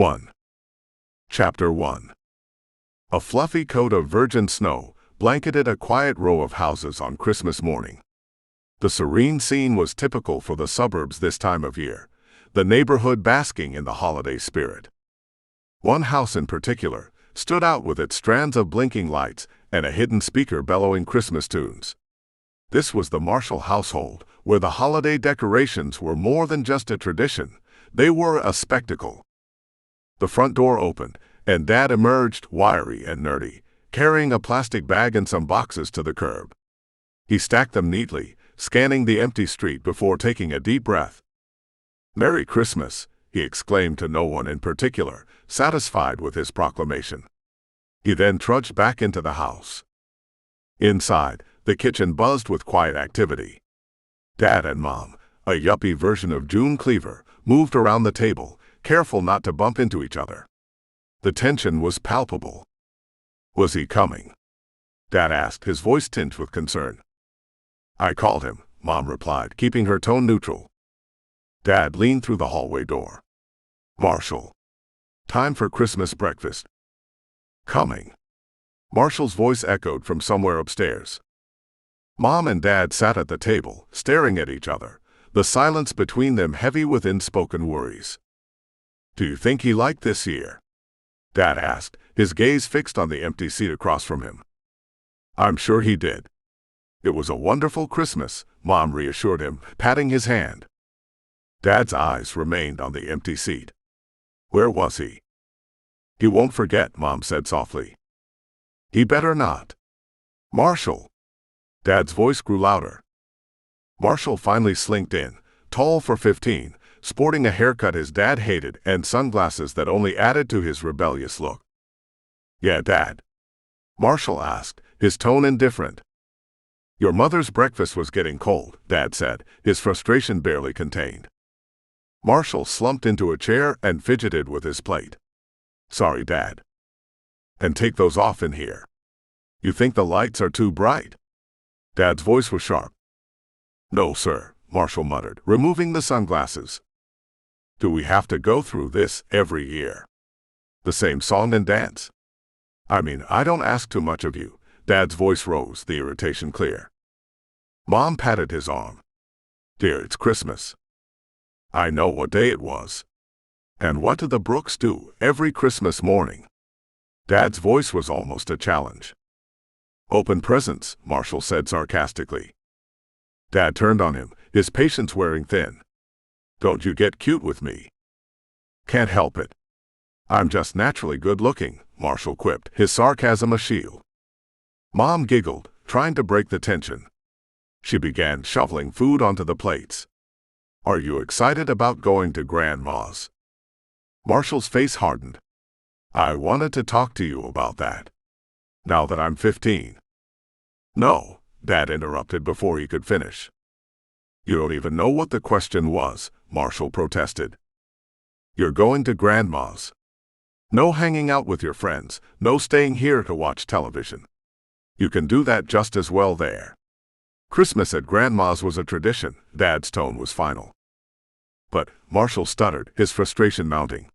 1. Chapter 1. A fluffy coat of virgin snow blanketed a quiet row of houses on Christmas morning. The serene scene was typical for the suburbs this time of year, the neighborhood basking in the holiday spirit. One house in particular stood out with its strands of blinking lights and a hidden speaker bellowing Christmas tunes. This was the Marshall household, where the holiday decorations were more than just a tradition, they were a spectacle. The front door opened, and Dad emerged, wiry and nerdy, carrying a plastic bag and some boxes to the curb. He stacked them neatly, scanning the empty street before taking a deep breath. "Merry Christmas," he exclaimed to no one in particular, satisfied with his proclamation. He then trudged back into the house. Inside, the kitchen buzzed with quiet activity. Dad and Mom, a yuppie version of June Cleaver, moved around the table, careful not to bump into each other. The tension was palpable. "Was he coming?" Dad asked, his voice tinged with concern. "I called him," Mom replied, keeping her tone neutral. Dad leaned through the hallway door. "Marshall. Time for Christmas breakfast." "Coming." Marshall's voice echoed from somewhere upstairs. Mom and Dad sat at the table, staring at each other, the silence between them heavy with unspoken worries. "Do you think he liked this year?" Dad asked, his gaze fixed on the empty seat across from him. "I'm sure he did." "It was a wonderful Christmas," Mom reassured him, patting his hand. Dad's eyes remained on the empty seat. "Where was he?" "He won't forget," Mom said softly. "He better not." "Marshall." Dad's voice grew louder. Marshall finally slinked in, tall for 15, sporting a haircut his dad hated and sunglasses that only added to his rebellious look. "Yeah, Dad?" Marshall asked, his tone indifferent. "Your mother's breakfast was getting cold," Dad said, his frustration barely contained. Marshall slumped into a chair and fidgeted with his plate. "Sorry, Dad." "And take those off in here. You think the lights are too bright?" Dad's voice was sharp. "No, sir," Marshall muttered, removing the sunglasses. "Do we have to go through this every year? The same song and dance?" "I mean, I don't ask too much of you." Dad's voice rose, the irritation clear. Mom patted his arm. "Dear, it's Christmas." "I know what day it was." "And what do the Brooks do every Christmas morning?" Dad's voice was almost a challenge. "Open presents," Marshall said sarcastically. Dad turned on him, his patience wearing thin. "Don't you get cute with me." "Can't help it. I'm just naturally good-looking," Marshall quipped, his sarcasm a shield. Mom giggled, trying to break the tension. She began shoveling food onto the plates. "Are you excited about going to Grandma's?" Marshall's face hardened. "I wanted to talk to you about that. Now that I'm 15. "No," Dad interrupted before he could finish. "You don't even know what the question was," Marshall protested. "You're going to Grandma's. No hanging out with your friends, no staying here to watch television. You can do that just as well there." Christmas at Grandma's was a tradition, Dad's tone was final. "But," Marshall stuttered, his frustration mounting.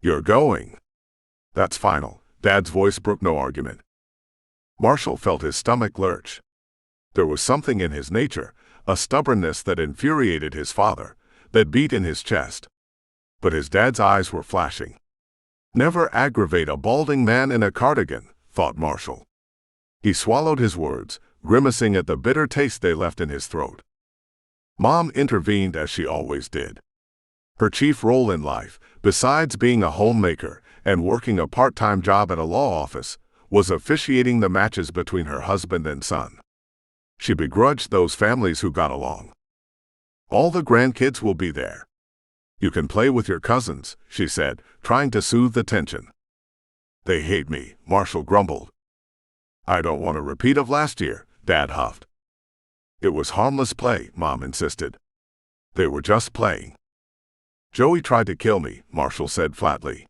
"You're going." "That's final." Dad's voice brooked no argument. Marshall felt his stomach lurch. There was something in his nature, a stubbornness that infuriated his father, that beat in his chest. But his dad's eyes were flashing. "Never aggravate a balding man in a cardigan," thought Marshall. He swallowed his words, grimacing at the bitter taste they left in his throat. Mom intervened as she always did. Her chief role in life, besides being a homemaker and working a part-time job at a law office, was officiating the matches between her husband and son. She begrudged those families who got along. "All the grandkids will be there. You can play with your cousins," she said, trying to soothe the tension. "They hate me," Marshall grumbled. "I don't want a repeat of last year," Dad huffed. "It was harmless play," Mom insisted. "They were just playing." "Joey tried to kill me," Marshall said flatly.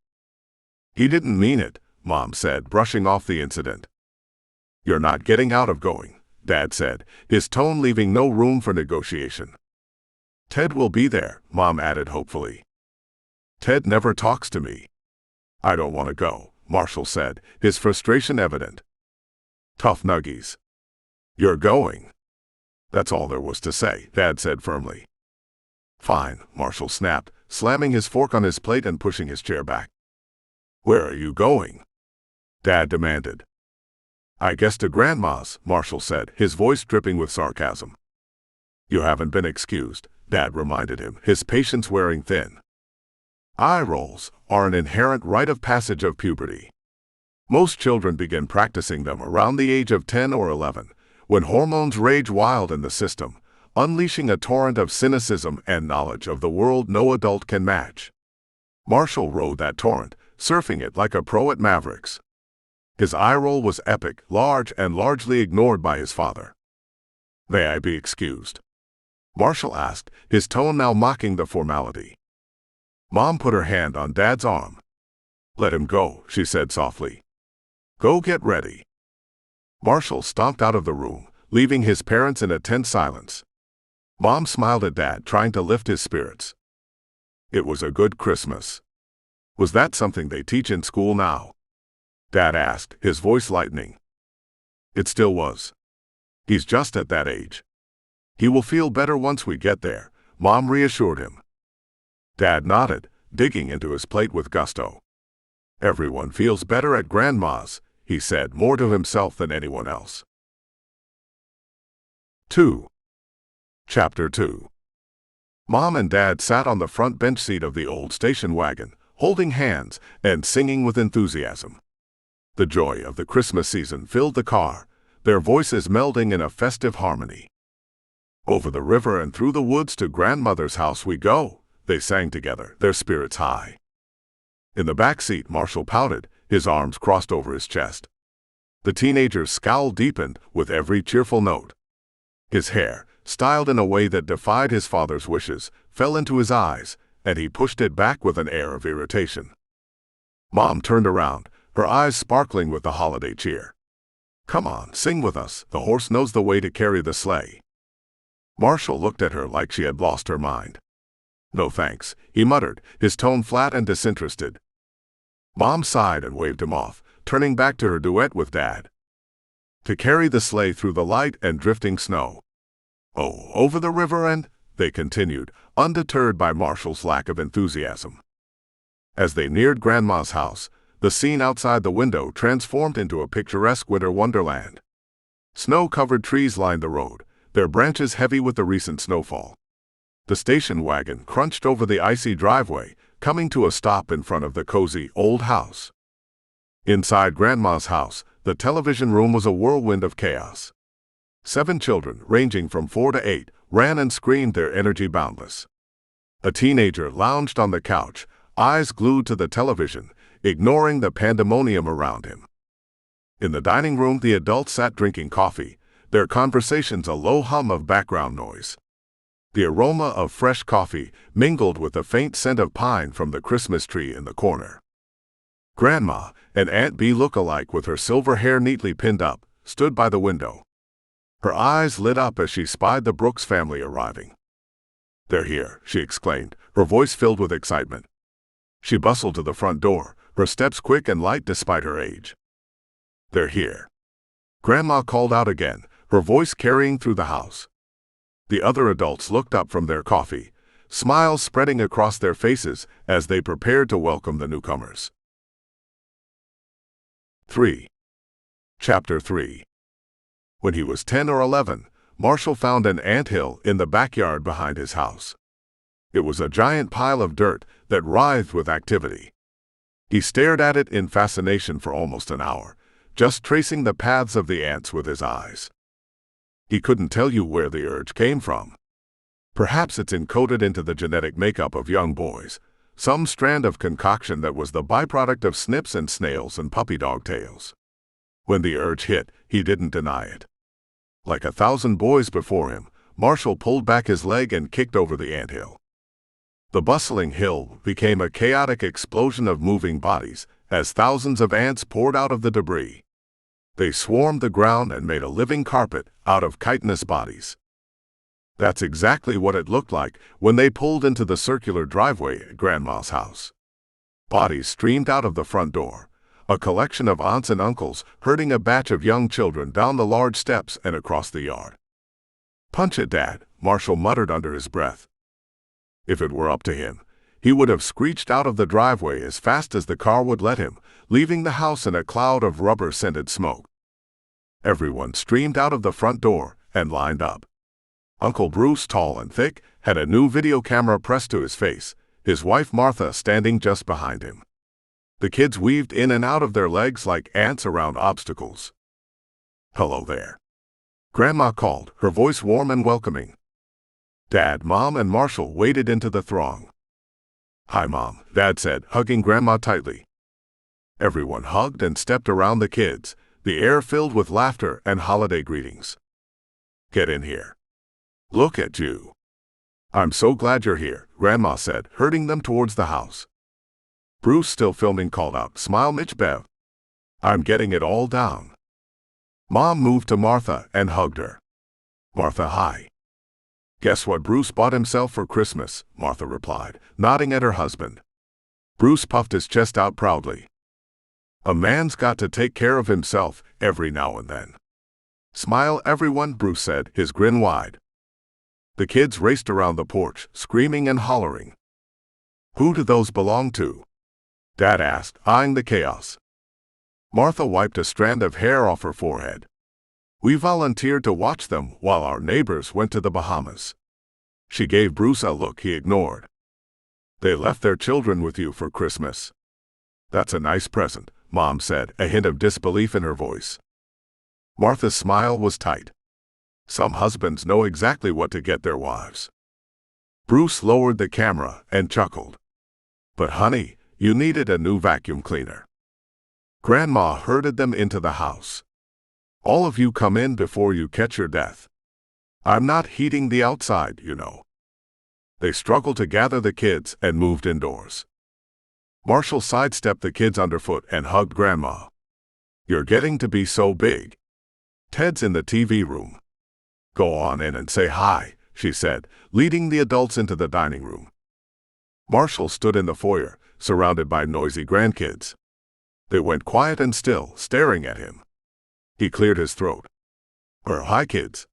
"He didn't mean it," Mom said, brushing off the incident. "You're not getting out of going," Dad said, his tone leaving no room for negotiation. "Ted will be there," Mom added hopefully. Ted never talks to me. I don't want to go, Marshall said, his frustration evident. Tough nuggies. You're going. That's all there was to say, Dad said firmly. Fine, Marshall snapped, slamming his fork on his plate and pushing his chair back. Where are you going? Dad demanded. I guess to Grandma's, Marshall said, his voice dripping with sarcasm. You haven't been excused, Dad reminded him, his patience wearing thin. Eye rolls are an inherent rite of passage of puberty. Most children begin practicing them around the age of 10 or 11, when hormones rage wild in the system, unleashing a torrent of cynicism and knowledge of the world no adult can match. Marshall rode that torrent, surfing it like a pro at Mavericks. His eye roll was epic, large, and largely ignored by his father. May I be excused? Marshall asked, his tone now mocking the formality. Mom put her hand on Dad's arm. Let him go, she said softly. Go get ready. Marshall stomped out of the room, leaving his parents in a tense silence. Mom smiled at Dad, trying to lift his spirits. It was a good Christmas. Was that something they teach in school now? Dad asked, his voice lightening. It still was. He's just at that age. He will feel better once we get there, Mom reassured him. Dad nodded, digging into his plate with gusto. Everyone feels better at Grandma's, he said, more to himself than anyone else. 2. Chapter 2. Mom and Dad sat on the front bench seat of the old station wagon, holding hands and singing with enthusiasm. The joy of the Christmas season filled the car, their voices melding in a festive harmony. Over the river and through the woods to Grandmother's house we go, they sang together, their spirits high. In the back seat, Marshall pouted, his arms crossed over his chest. The teenager's scowl deepened with every cheerful note. His hair, styled in a way that defied his father's wishes, fell into his eyes, and he pushed it back with an air of irritation. Mom turned around, her eyes sparkling with the holiday cheer. Come on, sing with us, the horse knows the way to carry the sleigh. Marshall looked at her like she had lost her mind. No thanks, he muttered, his tone flat and disinterested. Mom sighed and waved him off, turning back to her duet with Dad. To carry the sleigh through the light and drifting snow. Oh, over the river and, they continued, undeterred by Marshall's lack of enthusiasm. As they neared Grandma's house, the scene outside the window transformed into a picturesque winter wonderland. Snow-covered trees lined the road, their branches heavy with the recent snowfall. The station wagon crunched over the icy driveway, coming to a stop in front of the cozy old house. Inside Grandma's house, the television room was a whirlwind of chaos. 7 children, ranging from 4 to 8, ran and screamed, their energy boundless. A teenager lounged on the couch, eyes glued to the television, ignoring the pandemonium around him. In the dining room, the adults sat drinking coffee, their conversations a low hum of background noise. The aroma of fresh coffee mingled with the faint scent of pine from the Christmas tree in the corner. Grandma, an Aunt Bee look-alike with her silver hair neatly pinned up, stood by the window. Her eyes lit up as she spied the Brooks family arriving. They're here, she exclaimed, her voice filled with excitement. She bustled to the front door, her steps quick and light despite her age. They're here. Grandma called out again, her voice carrying through the house. The other adults looked up from their coffee, smiles spreading across their faces as they prepared to welcome the newcomers. 3. Chapter 3. When he was 10 or 11, Marshall found an anthill in the backyard behind his house. It was a giant pile of dirt that writhed with activity. He stared at it in fascination for almost an hour, just tracing the paths of the ants with his eyes. He couldn't tell you where the urge came from. Perhaps it's encoded into the genetic makeup of young boys, some strand of concoction that was the byproduct of snips and snails and puppy dog tails. When the urge hit, he didn't deny it. Like 1,000 boys before him, Marshall pulled back his leg and kicked over the anthill. The bustling hill became a chaotic explosion of moving bodies as thousands of ants poured out of the debris. They swarmed the ground and made a living carpet out of chitinous bodies. That's exactly what it looked like when they pulled into the circular driveway at Grandma's house. Bodies streamed out of the front door. A collection of aunts and uncles herding a batch of young children down the large steps and across the yard. "Punch it, Dad," Marshall muttered under his breath. If it were up to him, he would have screeched out of the driveway as fast as the car would let him, leaving the house in a cloud of rubber-scented smoke. Everyone streamed out of the front door and lined up. Uncle Bruce, tall and thick, had a new video camera pressed to his face, his wife Martha standing just behind him. The kids weaved in and out of their legs like ants around obstacles. "Hello there," Grandma called, her voice warm and welcoming. Dad, Mom, and Marshall waded into the throng. "Hi, Mom," Dad said, hugging Grandma tightly. Everyone hugged and stepped around the kids, the air filled with laughter and holiday greetings. "Get in here. Look at you." "I'm so glad you're here," Grandma said, herding them towards the house. Bruce, still filming, called out, "Smile, Mitch Bev. I'm getting it all down." Mom moved to Martha and hugged her. "Martha, hi." "Guess what Bruce bought himself for Christmas?" Martha replied, nodding at her husband. Bruce puffed his chest out proudly. "A man's got to take care of himself every now and then." "Smile, everyone," Bruce said, his grin wide. The kids raced around the porch, screaming and hollering. "Who do those belong to?" Dad asked, eyeing the chaos. Martha wiped a strand of hair off her forehead. "We volunteered to watch them while our neighbors went to the Bahamas." She gave Bruce a look he ignored. "They left their children with you for Christmas." "That's a nice present," Mom said, a hint of disbelief in her voice. Martha's smile was tight. Some husbands know exactly what to get their wives. Bruce lowered the camera and chuckled. "But honey, you needed a new vacuum cleaner." Grandma herded them into the house. "All of you come in before you catch your death. I'm not heating the outside, you know." They struggled to gather the kids and moved indoors. Marshall sidestepped the kids underfoot and hugged Grandma. "You're getting to be so big." "Ted's in the TV room." "Go on in and say hi," she said, leading the adults into the dining room. Marshall stood in the foyer, surrounded by noisy grandkids. They went quiet and still, staring at him. He cleared his throat. "Hi, kids."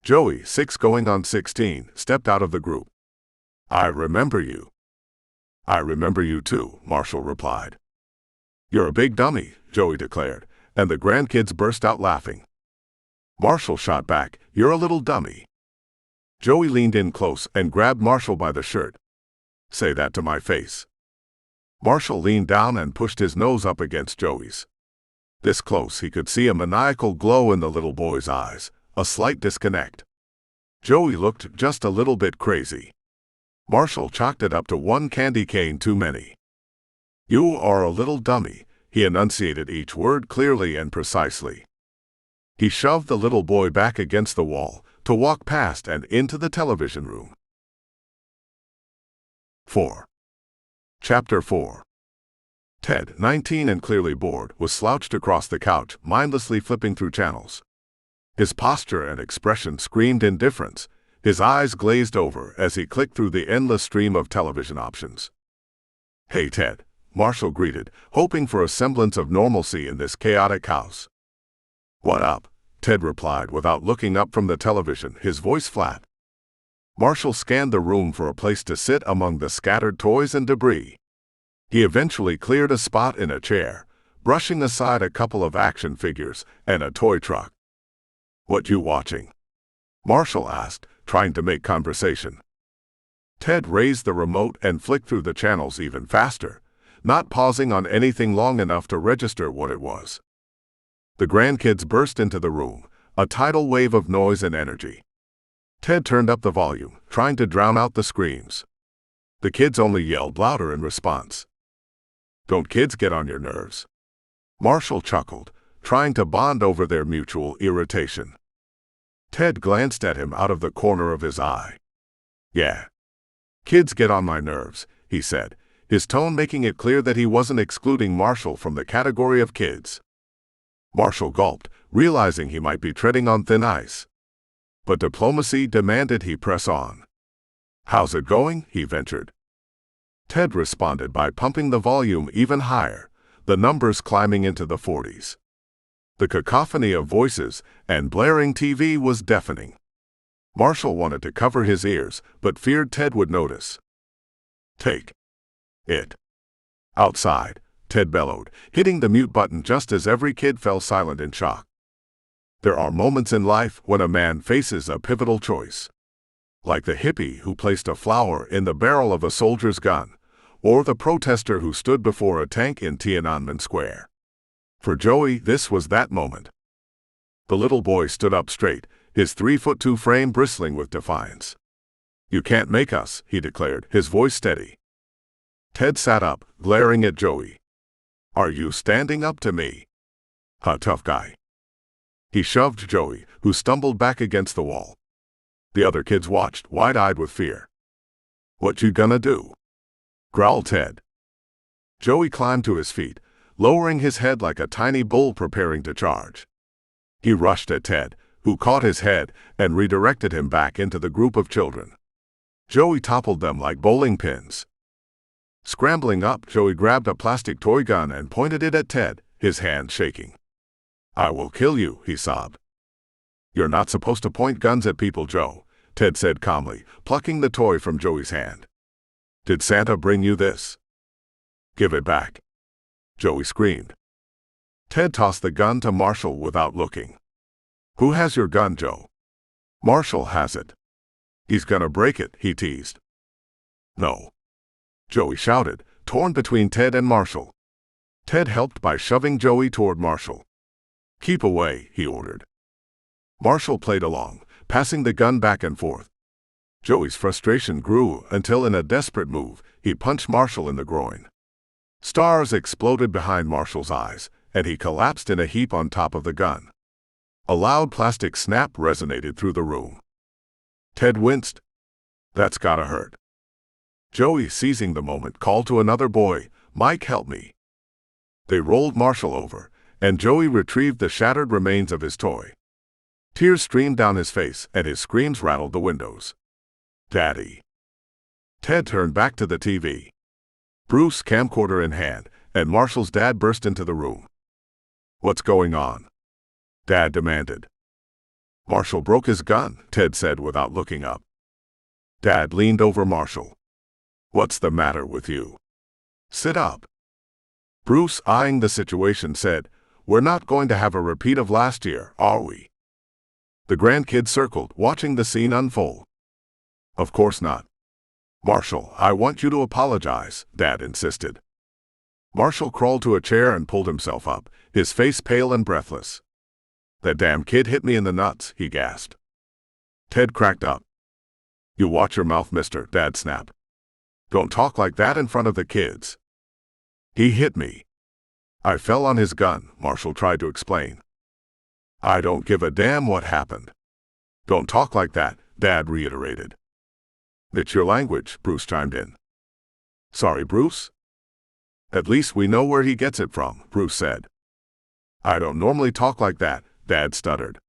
Joey, 6 going on 16, stepped out of the group. "I remember you." "I remember you too," Marshall replied. "You're a big dummy," Joey declared, and the grandkids burst out laughing. Marshall shot back, "You're a little dummy." Joey leaned in close and grabbed Marshall by the shirt. "Say that to my face." Marshall leaned down and pushed his nose up against Joey's. This close, he could see a maniacal glow in the little boy's eyes, a slight disconnect. Joey looked just a little bit crazy. Marshall chalked it up to one candy cane too many. "You are a little dummy," he enunciated each word clearly and precisely. He shoved the little boy back against the wall to walk past and into the television room. 4. Chapter 4. Ted, 19 and clearly bored, was slouched across the couch, mindlessly flipping through channels. His posture and expression screamed indifference, his eyes glazed over as he clicked through the endless stream of television options. "Hey, Ted," Marshall greeted, hoping for a semblance of normalcy in this chaotic house. "What up?" Ted replied without looking up from the television, his voice flat. Marshall scanned the room for a place to sit among the scattered toys and debris. He eventually cleared a spot in a chair, brushing aside a couple of action figures and a toy truck. "What you watching?" Marshall asked, trying to make conversation. Ted raised the remote and flicked through the channels even faster, not pausing on anything long enough to register what it was. The grandkids burst into the room, a tidal wave of noise and energy. Ted turned up the volume, trying to drown out the screams. The kids only yelled louder in response. "Don't kids get on your nerves?" Marshall chuckled, trying to bond over their mutual irritation. Ted glanced at him out of the corner of his eye. "Yeah. Kids get on my nerves," he said, his tone making it clear that he wasn't excluding Marshall from the category of kids. Marshall gulped, realizing he might be treading on thin ice. But diplomacy demanded he press on. "How's it going?" he ventured. Ted responded by pumping the volume even higher, the numbers climbing into the 40s. The cacophony of voices and blaring TV was deafening. Marshall wanted to cover his ears, but feared Ted would notice. "Take it outside," Ted bellowed, hitting the mute button just as every kid fell silent in shock. There are moments in life when a man faces a pivotal choice. Like the hippie who placed a flower in the barrel of a soldier's gun, or the protester who stood before a tank in Tiananmen Square. For Joey, this was that moment. The little boy stood up straight, his 3'2" frame bristling with defiance. "You can't make us," he declared, his voice steady. Ted sat up, glaring at Joey. "Are you standing up to me? Huh, tough guy." He shoved Joey, who stumbled back against the wall. The other kids watched, wide-eyed with fear. "What you gonna do?" growled Ted. Joey climbed to his feet, lowering his head like a tiny bull preparing to charge. He rushed at Ted, who caught his head and redirected him back into the group of children. Joey toppled them like bowling pins. Scrambling up, Joey grabbed a plastic toy gun and pointed it at Ted, his hand shaking. "I will kill you," he sobbed. "You're not supposed to point guns at people, Joe," Ted said calmly, plucking the toy from Joey's hand. "Did Santa bring you this?" "Give it back," Joey screamed. Ted tossed the gun to Marshall without looking. "Who has your gun, Joe?" "Marshall has it." "He's gonna break it," he teased. "No," Joey shouted, torn between Ted and Marshall. Ted helped by shoving Joey toward Marshall. "Keep away," he ordered. Marshall played along, passing the gun back and forth. Joey's frustration grew until, in a desperate move, he punched Marshall in the groin. Stars exploded behind Marshall's eyes, and he collapsed in a heap on top of the gun. A loud plastic snap resonated through the room. Ted winced. "That's gotta hurt." Joey, seizing the moment, called to another boy, "Mike, help me." They rolled Marshall over, and Joey retrieved the shattered remains of his toy. Tears streamed down his face, and his screams rattled the windows. "Daddy." Ted turned back to the TV. Bruce, camcorder in hand, and Marshall's dad burst into the room. "What's going on?" Dad demanded. "Marshall broke his gun," Ted said without looking up. Dad leaned over Marshall. "What's the matter with you? Sit up." Bruce, eyeing the situation, said, "We're not going to have a repeat of last year, are we?" The grandkids circled, watching the scene unfold. "Of course not." "Marshall, I want you to apologize," Dad insisted. Marshall crawled to a chair and pulled himself up, his face pale and breathless. "That damn kid hit me in the nuts," he gasped. Ted cracked up. "You watch your mouth, mister," Dad snapped. "Don't talk like that in front of the kids." "He hit me. I fell on his gun," Marshall tried to explain. "I don't give a damn what happened." "Don't talk like that," Dad reiterated. "It's your language," Bruce chimed in. "Sorry, Bruce?" "At least we know where he gets it from," Bruce said. "I don't normally talk like that," Dad stuttered.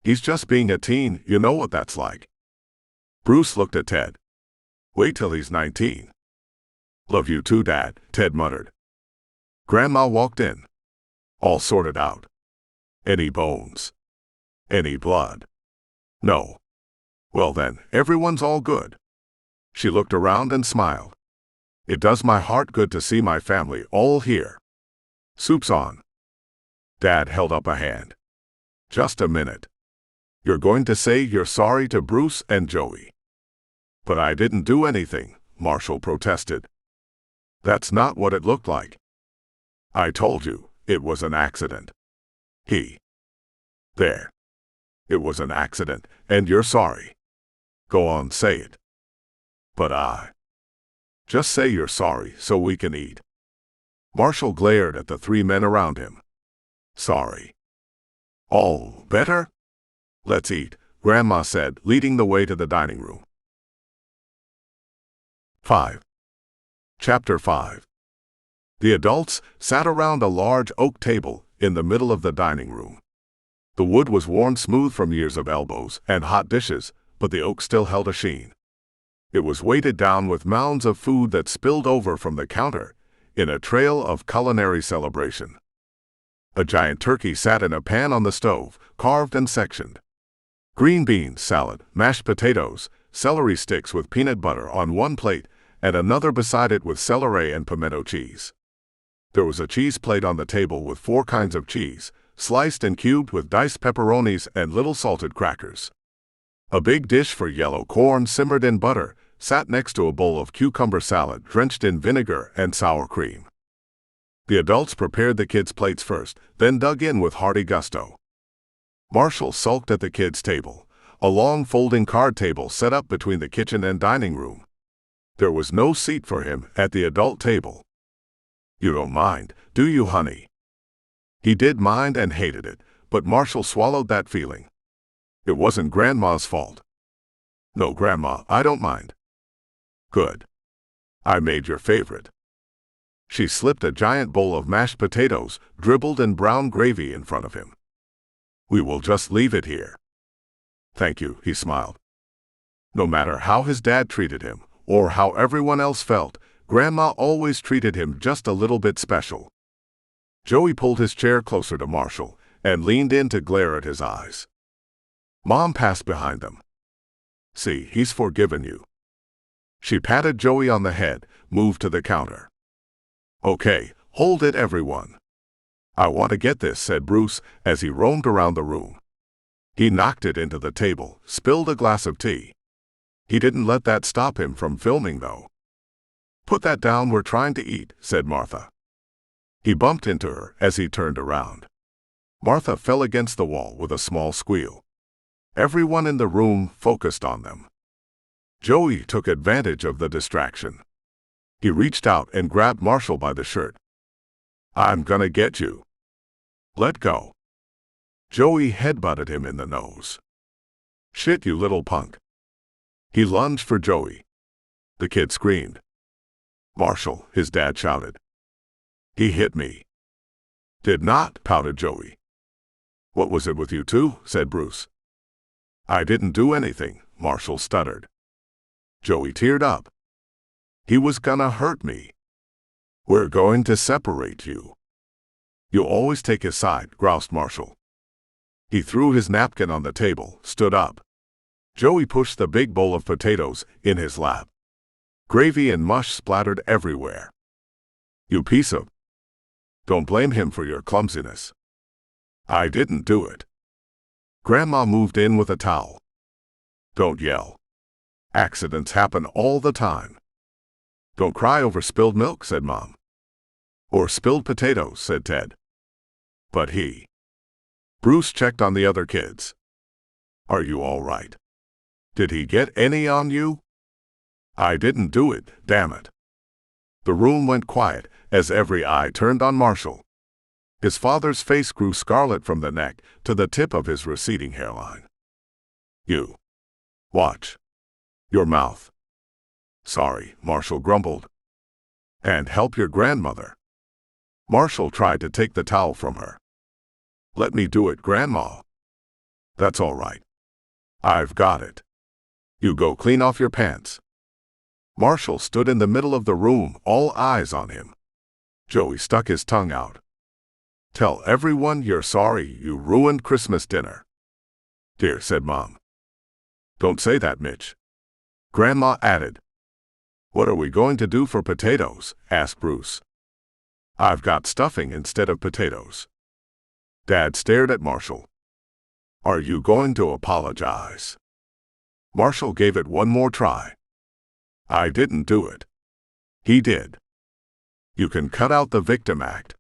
"He's just being a teen, you know what that's like." Bruce looked at Ted. "Wait till he's 19. "Love you too, Dad," Ted muttered. Grandma walked in. "All sorted out." "Any bones? Any blood?" "No." "Well then, everyone's all good." She looked around and smiled. "It does my heart good to see my family all here. Soup's on." Dad held up a hand. "Just a minute. You're going to say you're sorry to Bruce and Joey." "But I didn't do anything," Marshall protested. "That's not what it looked like." "I told you, it was an accident." There. It was an accident, and you're sorry. Go on, say it." "But Just say you're sorry so we can eat." Marshall glared at the three men around him. "Sorry." "All better? Let's eat," Grandma said, leading the way to the dining room. 5. Chapter 5. The adults sat around a large oak table in the middle of the dining room. The wood was worn smooth from years of elbows and hot dishes, but the oak still held a sheen. It was weighted down with mounds of food that spilled over from the counter in a trail of culinary celebration. A giant turkey sat in a pan on the stove, carved and sectioned. Green beans, salad, mashed potatoes, celery sticks with peanut butter on one plate, and another beside it with celery and pimento cheese. There was a cheese plate on the table with 4 kinds of cheese, sliced and cubed with diced pepperonis and little salted crackers. A big dish for yellow corn simmered in butter sat next to a bowl of cucumber salad drenched in vinegar and sour cream. The adults prepared the kids' plates first, then dug in with hearty gusto. Marshall sulked at the kids' table, a long folding card table set up between the kitchen and dining room. There was no seat for him at the adult table. "You don't mind, do you, honey?" He did mind and hated it, but Marshall swallowed that feeling. It wasn't Grandma's fault. "No, Grandma, I don't mind." "Good. I made your favorite." She slipped a giant bowl of mashed potatoes, dribbled in brown gravy in front of him. "We will just leave it here." "Thank you," he smiled. No matter how his dad treated him, or how everyone else felt, Grandma always treated him just a little bit special. Joey pulled his chair closer to Marshall and leaned in to glare at his eyes. Mom passed behind them. "See, he's forgiven you." She patted Joey on the head, moved to the counter. "Okay, hold it, everyone. I want to get this," said Bruce as he roamed around the room. He knocked it into the table, spilled a glass of tea. He didn't let that stop him from filming, though. "Put that down, we're trying to eat," said Martha. He bumped into her as he turned around. Martha fell against the wall with a small squeal. Everyone in the room focused on them. Joey took advantage of the distraction. He reached out and grabbed Marshall by the shirt. "I'm gonna get you." "Let go." Joey headbutted him in the nose. "Shit, you little punk." He lunged for Joey. The kid screamed. "Marshall," his dad shouted. "He hit me." "Did not," pouted Joey. "What was it with you two?" said Bruce. "I didn't do anything," Marshall stuttered. Joey teared up. "He was gonna hurt me." "We're going to separate you." "You always take his side," groused Marshall. He threw his napkin on the table, stood up. Joey pushed the big bowl of potatoes in his lap. Gravy and mush splattered everywhere. "You piece of..." "Don't blame him for your clumsiness." "I didn't do it." Grandma moved in with a towel. "Don't yell. Accidents happen all the time." "Don't cry over spilled milk," said Mom. "Or spilled potatoes," said Ted. "But he..." Bruce checked on the other kids. "Are you all right? Did he get any on you?" "I didn't do it, damn it." The room went quiet as every eye turned on Marshall. His father's face grew scarlet from the neck to the tip of his receding hairline. "You. Watch. Your mouth." "Sorry," Marshall grumbled. "And help your grandmother." Marshall tried to take the towel from her. "Let me do it, Grandma." "That's all right. I've got it. You go clean off your pants." Marshall stood in the middle of the room, all eyes on him. Joey stuck his tongue out. "Tell everyone you're sorry you ruined Christmas dinner." "Dear," said Mom. "Don't say that, Mitch." Grandma added. "What are we going to do for potatoes?" asked Bruce. "I've got stuffing instead of potatoes." Dad stared at Marshall. "Are you going to apologize?" Marshall gave it one more try. "I didn't do it." "He did." "You can cut out the victim act.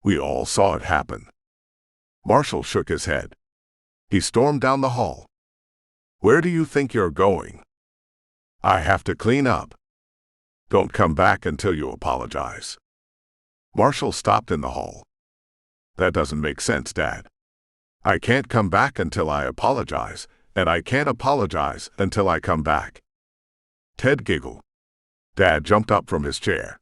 We all saw it happen." Marshall shook his head. He stormed down the hall. "Where do you think you're going?" "I have to clean up." "Don't come back until you apologize." Marshall stopped in the hall. "That doesn't make sense, Dad. I can't come back until I apologize, and I can't apologize until I come back." Ted giggled. Dad jumped up from his chair.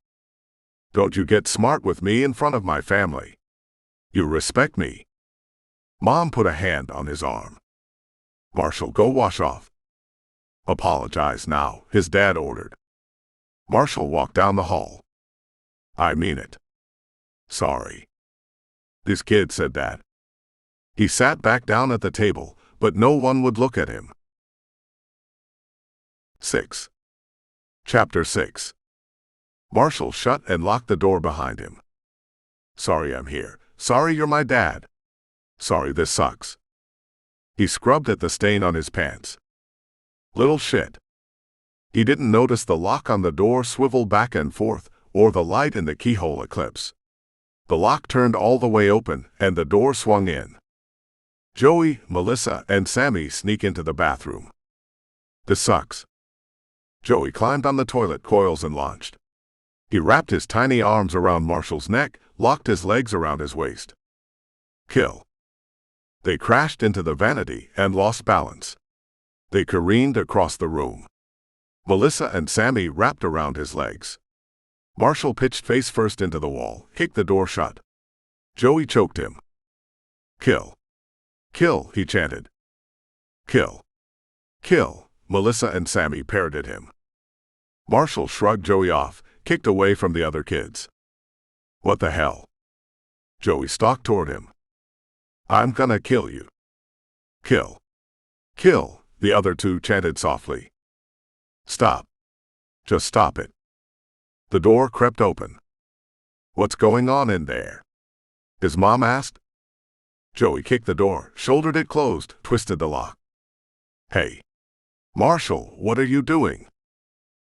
"Don't you get smart with me in front of my family. You respect me." Mom put a hand on his arm. "Marshall, go wash off." Apologize now, his dad ordered. Marshall walked down the hall. I mean it. Sorry. This kid said that. He sat back down at the table, but no one would look at him. 6. Chapter 6. Marshall shut and locked the door behind him. Sorry I'm here. Sorry you're my dad. Sorry this sucks. He scrubbed at the stain on his pants. Little shit. He didn't notice the lock on the door swivel back and forth, or the light in the keyhole eclipse. The lock turned all the way open, and the door swung in. Joey, Melissa, and Sammy sneak into the bathroom. This sucks. Joey climbed on the toilet coils and launched. He wrapped his tiny arms around Marshall's neck, locked his legs around his waist. Kill. They crashed into the vanity and lost balance. They careened across the room. Melissa and Sammy wrapped around his legs. Marshall pitched face first into the wall, kicked the door shut. Joey choked him. Kill. Kill, he chanted. Kill. Kill, Melissa and Sammy parroted him. Marshall shrugged Joey off, kicked away from the other kids. What the hell? Joey stalked toward him. I'm gonna kill you. Kill. Kill, the other two chanted softly. Stop. Just stop it. The door crept open. What's going on in there? His mom asked. Joey kicked the door, shouldered it closed, twisted the lock. Hey. Marshall, what are you doing?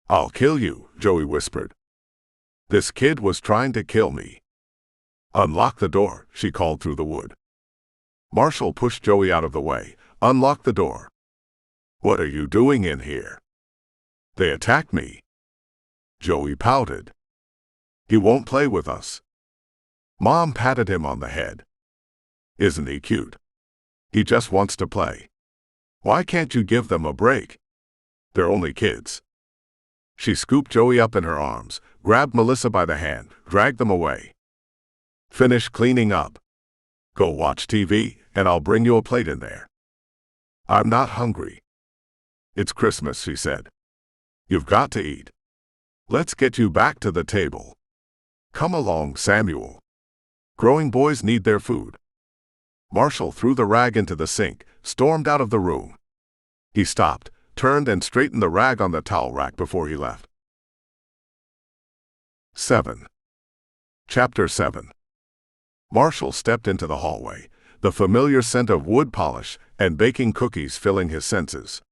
I'll kill you, Joey whispered. This kid was trying to kill me. Unlock the door, she called through the wood. Marshall pushed Joey out of the way, unlocked the door. What are you doing in here? They attacked me. Joey pouted. He won't play with us. Mom patted him on the head. Isn't he cute? He just wants to play. Why can't you give them a break? They're only kids. She scooped Joey up in her arms, grabbed Melissa by the hand, dragged them away. Finish cleaning up. Go watch TV, and I'll bring you a plate in there. I'm not hungry. It's Christmas, she said. You've got to eat. Let's get you back to the table. Come along, Samuel. Growing boys need their food. Marshall threw the rag into the sink, stormed out of the room. He stopped, turned and straightened the rag on the towel rack before he left. 7. Chapter 7. Marshall stepped into the hallway, the familiar scent of wood polish and baking cookies filling his senses.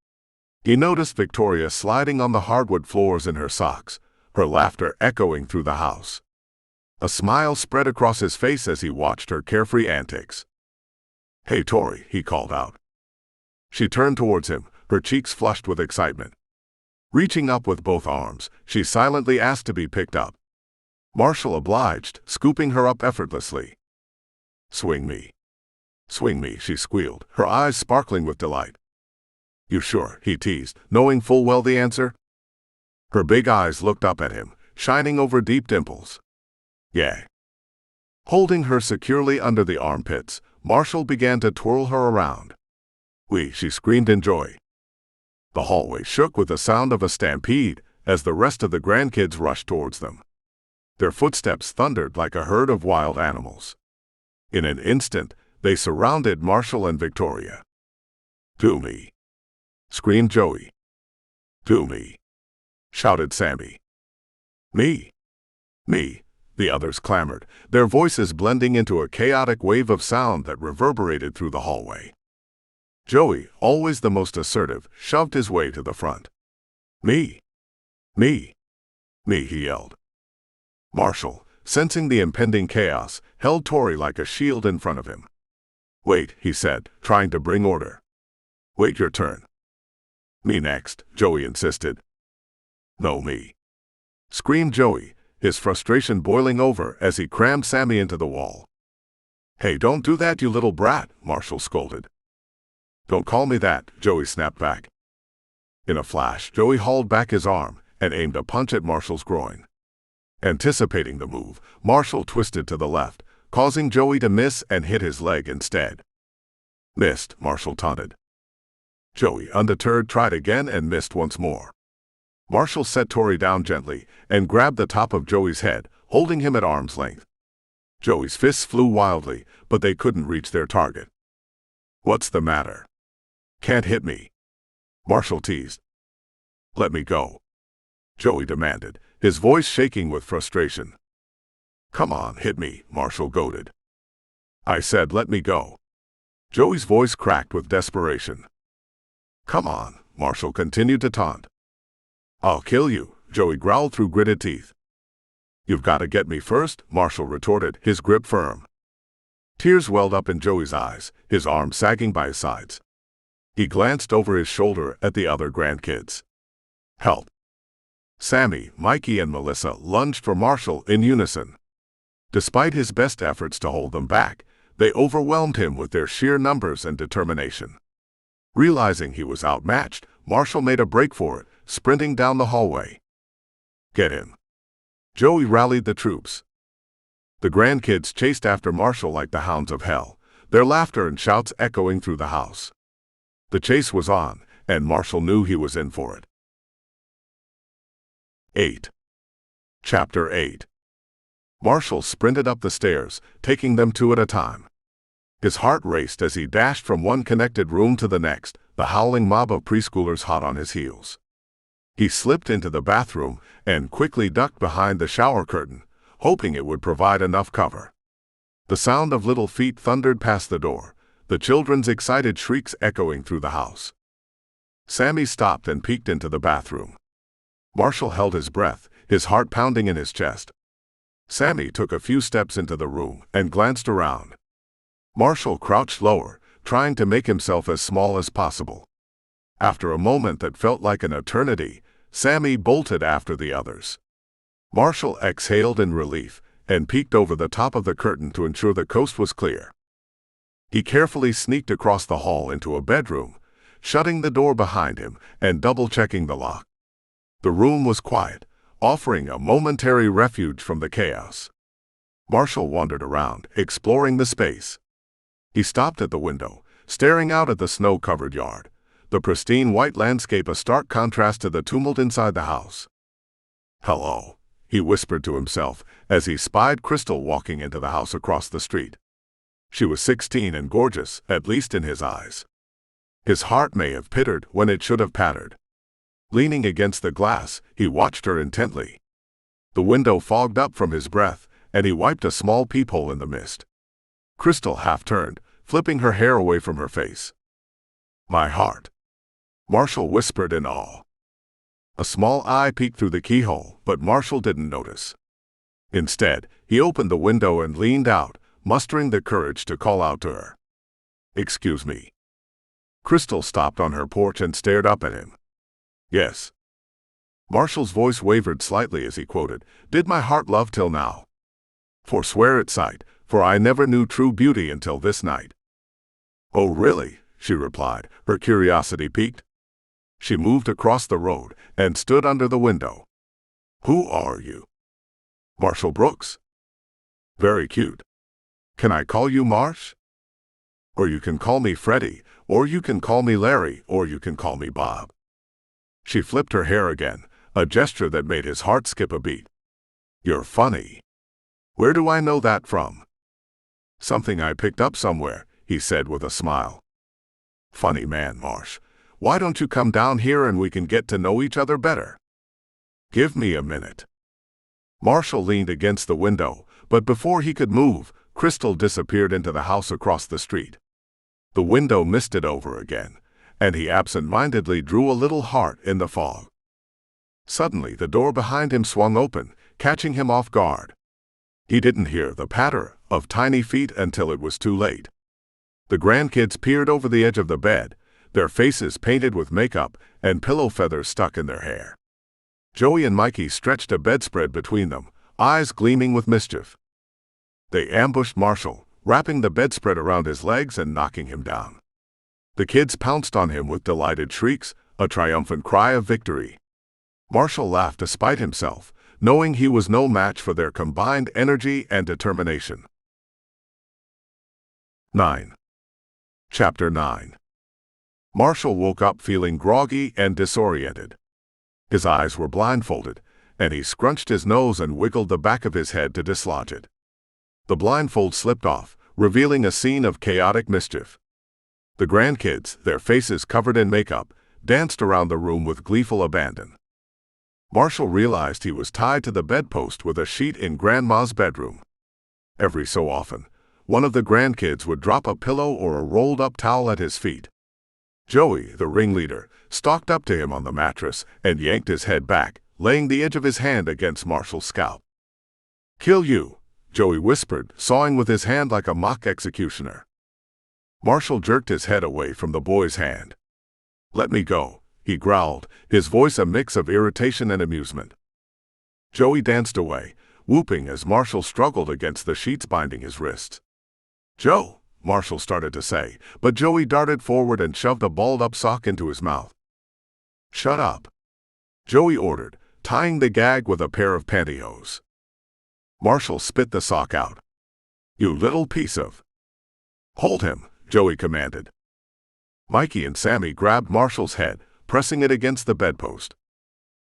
He noticed Victoria sliding on the hardwood floors in her socks, her laughter echoing through the house. A smile spread across his face as he watched her carefree antics. Hey, Tori, he called out. She turned towards him, her cheeks flushed with excitement. Reaching up with both arms, she silently asked to be picked up. Marshall obliged, scooping her up effortlessly. Swing me. Swing me, she squealed, her eyes sparkling with delight. You sure, he teased, knowing full well the answer. Her big eyes looked up at him, shining over deep dimples. Yeah. Holding her securely under the armpits, Marshall began to twirl her around. Wee, she screamed in joy. The hallway shook with the sound of a stampede as the rest of the grandkids rushed towards them. Their footsteps thundered like a herd of wild animals. In an instant, they surrounded Marshall and Victoria. Do me, screamed Joey. Do me, shouted Sammy. Me, the others clamored, their voices blending into a chaotic wave of sound that reverberated through the hallway. Joey, always the most assertive, shoved his way to the front. Me, he yelled. Marshall, sensing the impending chaos, held Tori like a shield in front of him. Wait, he said, trying to bring order. Wait your turn. Me next, Joey insisted. No, me, screamed Joey, his frustration boiling over as he crammed Sammy into the wall. Hey, don't do that, you little brat, Marshall scolded. Don't call me that, Joey snapped back. In a flash, Joey hauled back his arm and aimed a punch at Marshall's groin. Anticipating the move, Marshall twisted to the left, causing Joey to miss and hit his leg instead. Missed, Marshall taunted. Joey, undeterred, tried again and missed once more. Marshall set Tori down gently and grabbed the top of Joey's head, holding him at arm's length. Joey's fists flew wildly, but they couldn't reach their target. "What's the matter? Can't hit me," Marshall teased. "Let me go," Joey demanded, his voice shaking with frustration. "Come on, hit me," Marshall goaded. "I said let me go." Joey's voice cracked with desperation. "Come on," Marshall continued to taunt. "I'll kill you," Joey growled through gritted teeth. "You've got to get me first," Marshall retorted, his grip firm. Tears welled up in Joey's eyes, his arms sagging by his sides. He glanced over his shoulder at the other grandkids. "Help!" Sammy, Mikey, and Melissa lunged for Marshall in unison. Despite his best efforts to hold them back, they overwhelmed him with their sheer numbers and determination. Realizing he was outmatched, Marshall made a break for it, sprinting down the hallway. "Get him!" Joey rallied the troops. The grandkids chased after Marshall like the hounds of hell, their laughter and shouts echoing through the house. The chase was on, and Marshall knew he was in for it. 8. Chapter 8. Marshall sprinted up the stairs, taking them two at a time. His heart raced as he dashed from one connected room to the next, the howling mob of preschoolers hot on his heels. He slipped into the bathroom and quickly ducked behind the shower curtain, hoping it would provide enough cover. The sound of little feet thundered past the door, the children's excited shrieks echoing through the house. Sammy stopped and peeked into the bathroom. Marshall held his breath, his heart pounding in his chest. Sammy took a few steps into the room and glanced around. Marshall crouched lower, trying to make himself as small as possible. After a moment that felt like an eternity, Sammy bolted after the others. Marshall exhaled in relief and peeked over the top of the curtain to ensure the coast was clear. He carefully sneaked across the hall into a bedroom, shutting the door behind him and double-checking the lock. The room was quiet, offering a momentary refuge from the chaos. Marshall wandered around, exploring the space. He stopped at the window, staring out at the snow-covered yard, the pristine white landscape a stark contrast to the tumult inside the house. "Hello," he whispered to himself as he spied Crystal walking into the house across the street. She was 16 and gorgeous, at least in his eyes. His heart may have pittered when it should have pattered. Leaning against the glass, he watched her intently. The window fogged up from his breath, and he wiped a small peephole in the mist. Crystal half turned, flipping her hair away from her face. "My heart," Marshall whispered in awe. A small eye peeked through the keyhole, but Marshall didn't notice. Instead, he opened the window and leaned out, mustering the courage to call out to her. "Excuse me." Crystal stopped on her porch and stared up at him. "Yes." Marshall's voice wavered slightly as he quoted, "Did my heart love till now? Forswear its sight, for I never knew true beauty until this night." "Oh, really?" she replied, her curiosity piqued. She moved across the road and stood under the window. "Who are you?" "Marshall Brooks." "Very cute. Can I call you Marsh? Or you can call me Freddie, or you can call me Larry, or you can call me Bob." She flipped her hair again, a gesture that made his heart skip a beat. "You're funny. Where do I know that from?" "Something I picked up somewhere," he said with a smile. "Funny man, Marsh. Why don't you come down here and we can get to know each other better?" "Give me a minute." Marshall leaned against the window, but before he could move, Crystal disappeared into the house across the street. The window misted over again, and he absent-mindedly drew a little heart in the fog. Suddenly, the door behind him swung open, catching him off guard. He didn't hear the patter of tiny feet until it was too late. The grandkids peered over the edge of the bed, their faces painted with makeup and pillow feathers stuck in their hair. Joey and Mikey stretched a bedspread between them, eyes gleaming with mischief. They ambushed Marshall, wrapping the bedspread around his legs and knocking him down. The kids pounced on him with delighted shrieks, a triumphant cry of victory. Marshall laughed despite himself, knowing he was no match for their combined energy and determination. 9. Chapter 9. Marshall woke up feeling groggy and disoriented. His eyes were blindfolded, and he scrunched his nose and wiggled the back of his head to dislodge it. The blindfold slipped off, revealing a scene of chaotic mischief. The grandkids, their faces covered in makeup, danced around the room with gleeful abandon. Marshall realized he was tied to the bedpost with a sheet in Grandma's bedroom. Every so often, one of the grandkids would drop a pillow or a rolled-up towel at his feet. Joey, the ringleader, stalked up to him on the mattress and yanked his head back, laying the edge of his hand against Marshall's scalp. "Kill you," Joey whispered, sawing with his hand like a mock executioner. Marshall jerked his head away from the boy's hand. "Let me go," he growled, his voice a mix of irritation and amusement. Joey danced away, whooping as Marshall struggled against the sheets binding his wrists. "Joe," Marshall started to say, but Joey darted forward and shoved a balled-up sock into his mouth. "Shut up," Joey ordered, tying the gag with a pair of pantyhose. Marshall spit the sock out. "You little piece of—" "Hold him," Joey commanded. Mikey and Sammy grabbed Marshall's head, pressing it against the bedpost.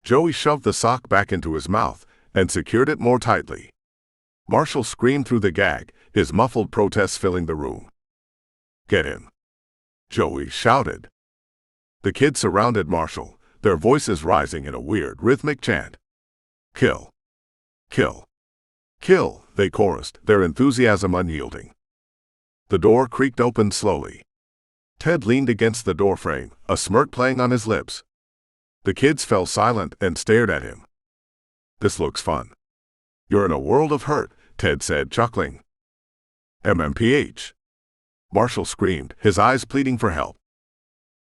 Joey shoved the sock back into his mouth and secured it more tightly. Marshall screamed through the gag, his muffled protests filling the room. "Get him," Joey shouted. The kids surrounded Marshall, their voices rising in a weird, rhythmic chant. "Kill! Kill! Kill!" they chorused, their enthusiasm unyielding. The door creaked open slowly. Ted leaned against the doorframe, a smirk playing on his lips. The kids fell silent and stared at him. "This looks fun." "You're in a world of hurt," Ted said, chuckling. "MMPH!" Marshall screamed, his eyes pleading for help.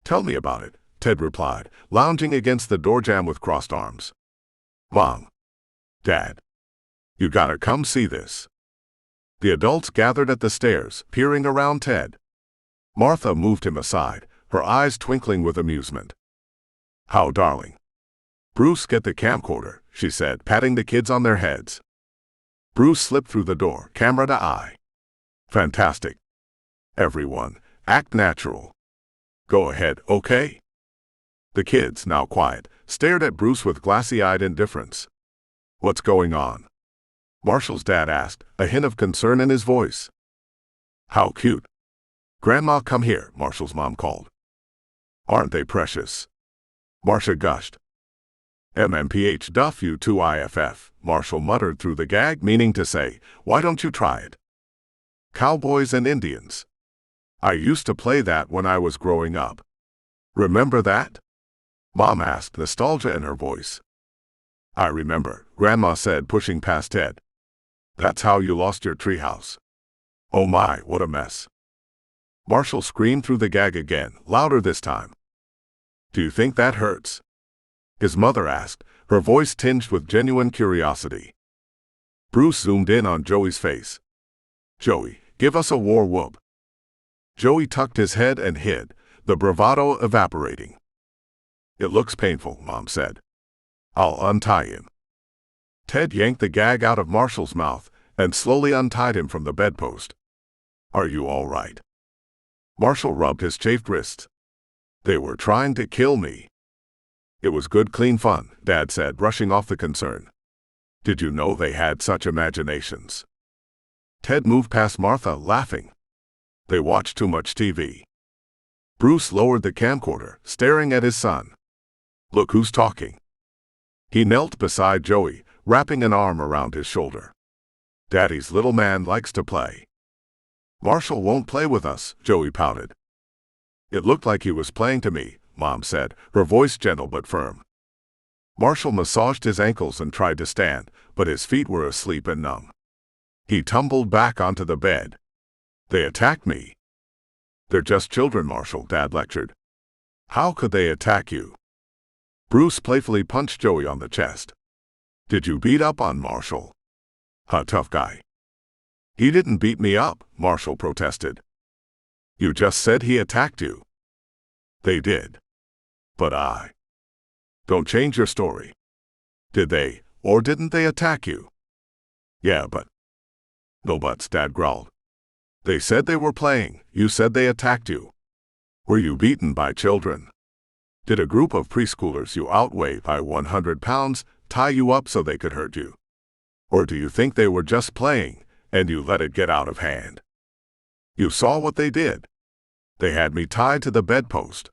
"Tell me about it," Ted replied, lounging against the doorjamb with crossed arms. "Mom. Dad. You gotta come see this." The adults gathered at the stairs, peering around Ted. Martha moved him aside, her eyes twinkling with amusement. "How darling." "Bruce, get the camcorder," she said, patting the kids on their heads. Bruce slipped through the door, camera to eye. "Fantastic. Everyone, act natural. Go ahead, okay?" The kids, now quiet, stared at Bruce with glassy-eyed indifference. "What's going on?" Marshall's dad asked, a hint of concern in his voice. "How cute." "Grandma, come here," Marshall's mom called. "Aren't they precious?" Marcia gushed. "MMPH duff you two IFF," Marshall muttered through the gag, meaning to say, "Why don't you try it?" "Cowboys and Indians. I used to play that when I was growing up. Remember that?" Mom asked, nostalgia in her voice. "I remember," Grandma said, pushing past Ted. "That's how you lost your treehouse. Oh my, what a mess." Marshall screamed through the gag again, louder this time. "Do you think that hurts?" his mother asked, her voice tinged with genuine curiosity. Bruce zoomed in on Joey's face. "Joey, give us a war whoop." Joey tucked his head and hid, the bravado evaporating. "It looks painful," Mom said. "I'll untie him." Ted yanked the gag out of Marshall's mouth and slowly untied him from the bedpost. "Are you all right?" Marshall rubbed his chafed wrists. "They were trying to kill me." "It was good, clean fun," Dad said, brushing off the concern. "Did you know they had such imaginations?" Ted moved past Martha, laughing. "They watch too much TV." Bruce lowered the camcorder, staring at his son. "Look who's talking." He knelt beside Joey, wrapping an arm around his shoulder. "Daddy's little man likes to play." "Marshall won't play with us," Joey pouted. "It looked like he was playing to me," Mom said, her voice gentle but firm. Marshall massaged his ankles and tried to stand, but his feet were asleep and numb. He tumbled back onto the bed. "They attacked me." "They're just children, Marshall," Dad lectured. "How could they attack you?" Bruce playfully punched Joey on the chest. "Did you beat up on Marshall?" "Huh, tough guy." "He didn't beat me up," Marshall protested. "You just said he attacked you." "They did. But I—" "Don't change your story." "Did they, or didn't they attack you?" "Yeah, but—" "No buts," Dad growled. "They said they were playing, you said they attacked you." Were you beaten by children? Did a group of preschoolers you outweigh by 100 pounds tie you up so they could hurt you? Or do you think they were just playing, and you let it get out of hand? You saw what they did. They had me tied to the bedpost.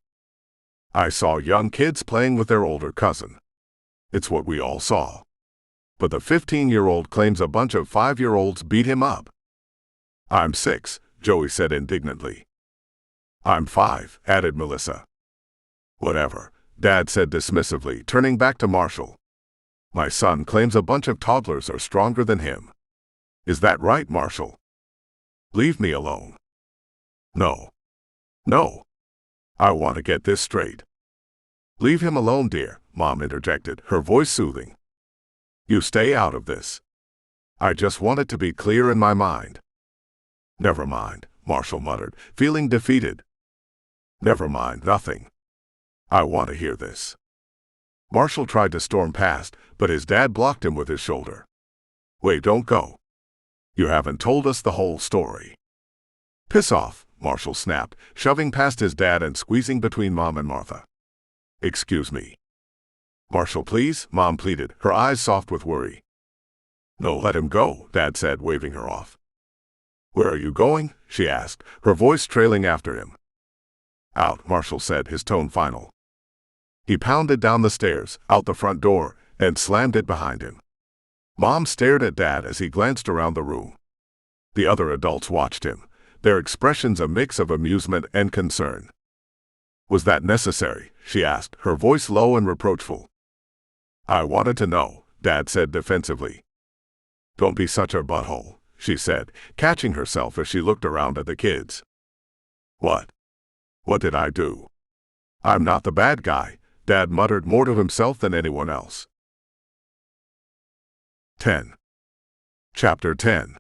I saw young kids playing with their older cousin. It's what we all saw. But the 15-year-old claims a bunch of 5-year-olds beat him up. I'm 6, Joey said indignantly. I'm 5, added Melissa. Whatever, Dad said dismissively, turning back to Marshall. My son claims a bunch of toddlers are stronger than him. Is that right, Marshall? Leave me alone. No. No. I want to get this straight. Leave him alone, dear, Mom interjected, her voice soothing. You stay out of this. I just want it to be clear in my mind. Never mind, Marshall muttered, feeling defeated. Never mind nothing. I want to hear this. Marshall tried to storm past, but his dad blocked him with his shoulder. Wait, don't go. You haven't told us the whole story. Piss off, Marshall snapped, shoving past his dad and squeezing between Mom and Martha. Excuse me. Marshall, please, Mom pleaded, her eyes soft with worry. No, let him go, Dad said, waving her off. Where are you going? She asked, her voice trailing after him. Out, Marshall said, his tone final. He pounded down the stairs, out the front door, and slammed it behind him. Mom stared at Dad as he glanced around the room. The other adults watched him, their expressions a mix of amusement and concern. Was that necessary? She asked, her voice low and reproachful. I wanted to know, Dad said defensively. Don't be such a butthole, she said, catching herself as she looked around at the kids. What? What did I do? I'm not the bad guy, Dad muttered more to himself than anyone else. 10. Chapter 10.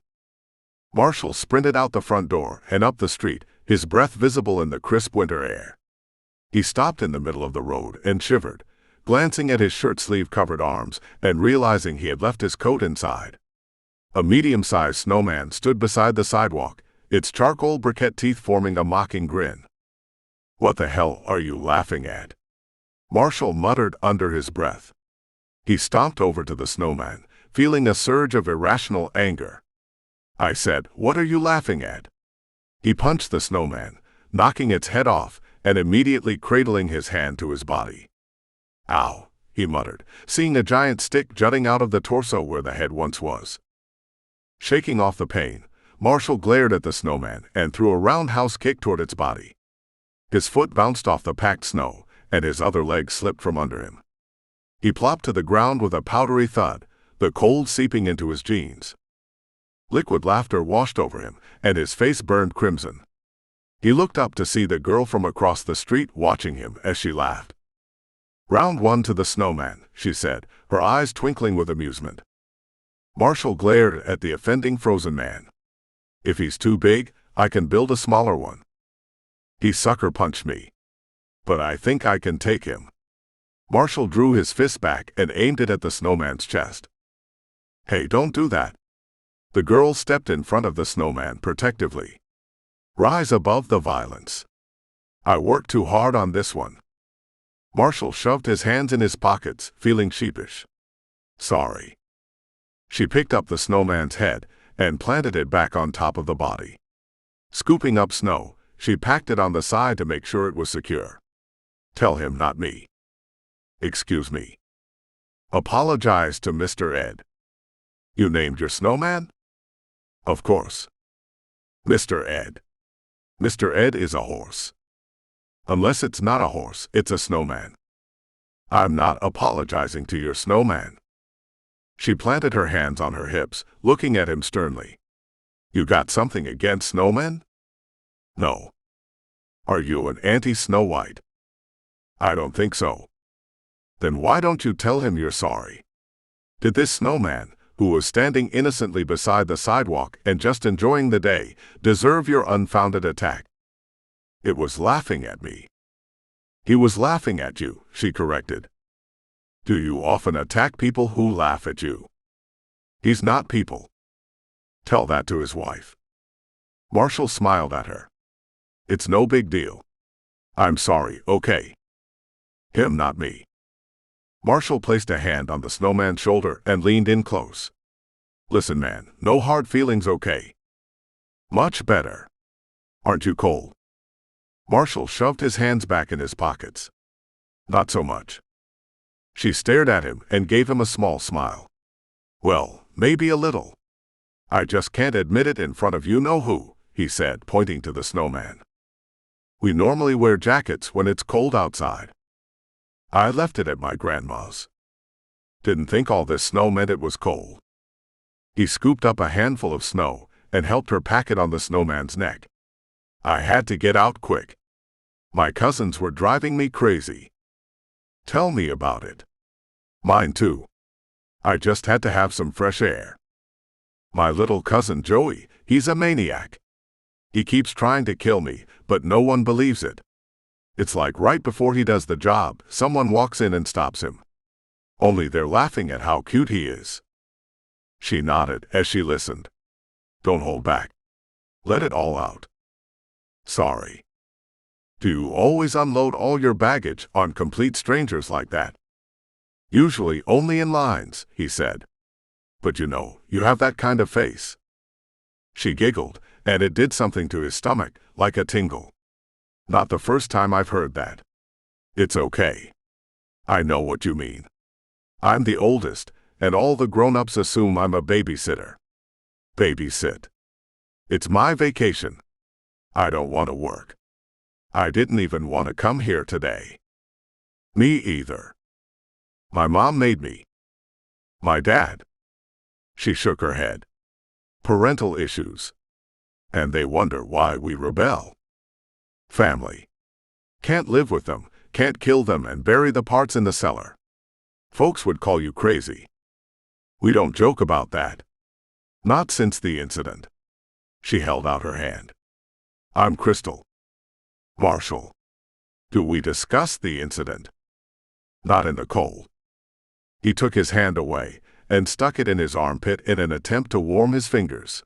Marshall sprinted out the front door and up the street, his breath visible in the crisp winter air. He stopped in the middle of the road and shivered, glancing at his shirt-sleeve-covered arms and realizing he had left his coat inside. A medium-sized snowman stood beside the sidewalk, its charcoal briquette teeth forming a mocking grin. What the hell are you laughing at? Marshall muttered under his breath. He stomped over to the snowman, feeling a surge of irrational anger. I said, what are you laughing at? He punched the snowman, knocking its head off and immediately cradling his hand to his body. Ow, he muttered, seeing a giant stick jutting out of the torso where the head once was. Shaking off the pain, Marshall glared at the snowman and threw a roundhouse kick toward its body. His foot bounced off the packed snow, and his other leg slipped from under him. He plopped to the ground with a powdery thud, the cold seeping into his jeans. Liquid laughter washed over him, and his face burned crimson. He looked up to see the girl from across the street watching him as she laughed. Round one to the snowman, she said, her eyes twinkling with amusement. Marshall glared at the offending frozen man. If he's too big, I can build a smaller one. He sucker punched me. But I think I can take him. Marshall drew his fist back and aimed it at the snowman's chest. Hey, don't do that. The girl stepped in front of the snowman protectively. Rise above the violence. I worked too hard on this one. Marshall shoved his hands in his pockets, feeling sheepish. Sorry. She picked up the snowman's head and planted it back on top of the body. Scooping up snow, she packed it on the side to make sure it was secure. Tell him, not me. Excuse me. Apologize to Mr. Ed. You named your snowman? Of course. Mr. Ed. Mr. Ed is a horse. Unless it's not a horse, it's a snowman. I'm not apologizing to your snowman. She planted her hands on her hips, looking at him sternly. You got something against snowmen? No. Are you an anti-Snow White? I don't think so. Then why don't you tell him you're sorry? Did this snowman, who was standing innocently beside the sidewalk and just enjoying the day, deserve your unfounded attack? It was laughing at me. He was laughing at you, she corrected. Do you often attack people who laugh at you? He's not people. Tell that to his wife. Marshall smiled at her. It's no big deal. I'm sorry, okay? Him, not me. Marshall placed a hand on the snowman's shoulder and leaned in close. Listen, man, no hard feelings, okay? Much better. Aren't you cold? Marshall shoved his hands back in his pockets. Not so much. She stared at him and gave him a small smile. Well, maybe a little. I just can't admit it in front of you-know-who, he said, pointing to the snowman. We normally wear jackets when it's cold outside. I left it at my grandma's. Didn't think all this snow meant it was cold. He scooped up a handful of snow and helped her pack it on the snowman's neck. I had to get out quick. My cousins were driving me crazy. Tell me about it. Mine too. I just had to have some fresh air. My little cousin Joey, he's a maniac. He keeps trying to kill me, but no one believes it. It's like right before he does the job, someone walks in and stops him. Only they're laughing at how cute he is. She nodded as she listened. Don't hold back. Let it all out. Sorry. Do you always unload all your baggage on complete strangers like that? Usually only in lines, he said. But you know, you have that kind of face. She giggled, and it did something to his stomach, like a tingle. Not the first time I've heard that. It's okay. I know what you mean. I'm the oldest, and all the grown-ups assume I'm a babysitter. Babysit. It's my vacation. I don't want to work. I didn't even want to come here today. Me either. My mom made me. My dad. She shook her head. Parental issues. And they wonder why we rebel. Family. Can't live with them, can't kill them and bury the parts in the cellar. Folks would call you crazy. We don't joke about that. Not since the incident. She held out her hand. I'm Crystal. Marshall. Do we discuss the incident? Not in the cold. He took his hand away and stuck it in his armpit in an attempt to warm his fingers.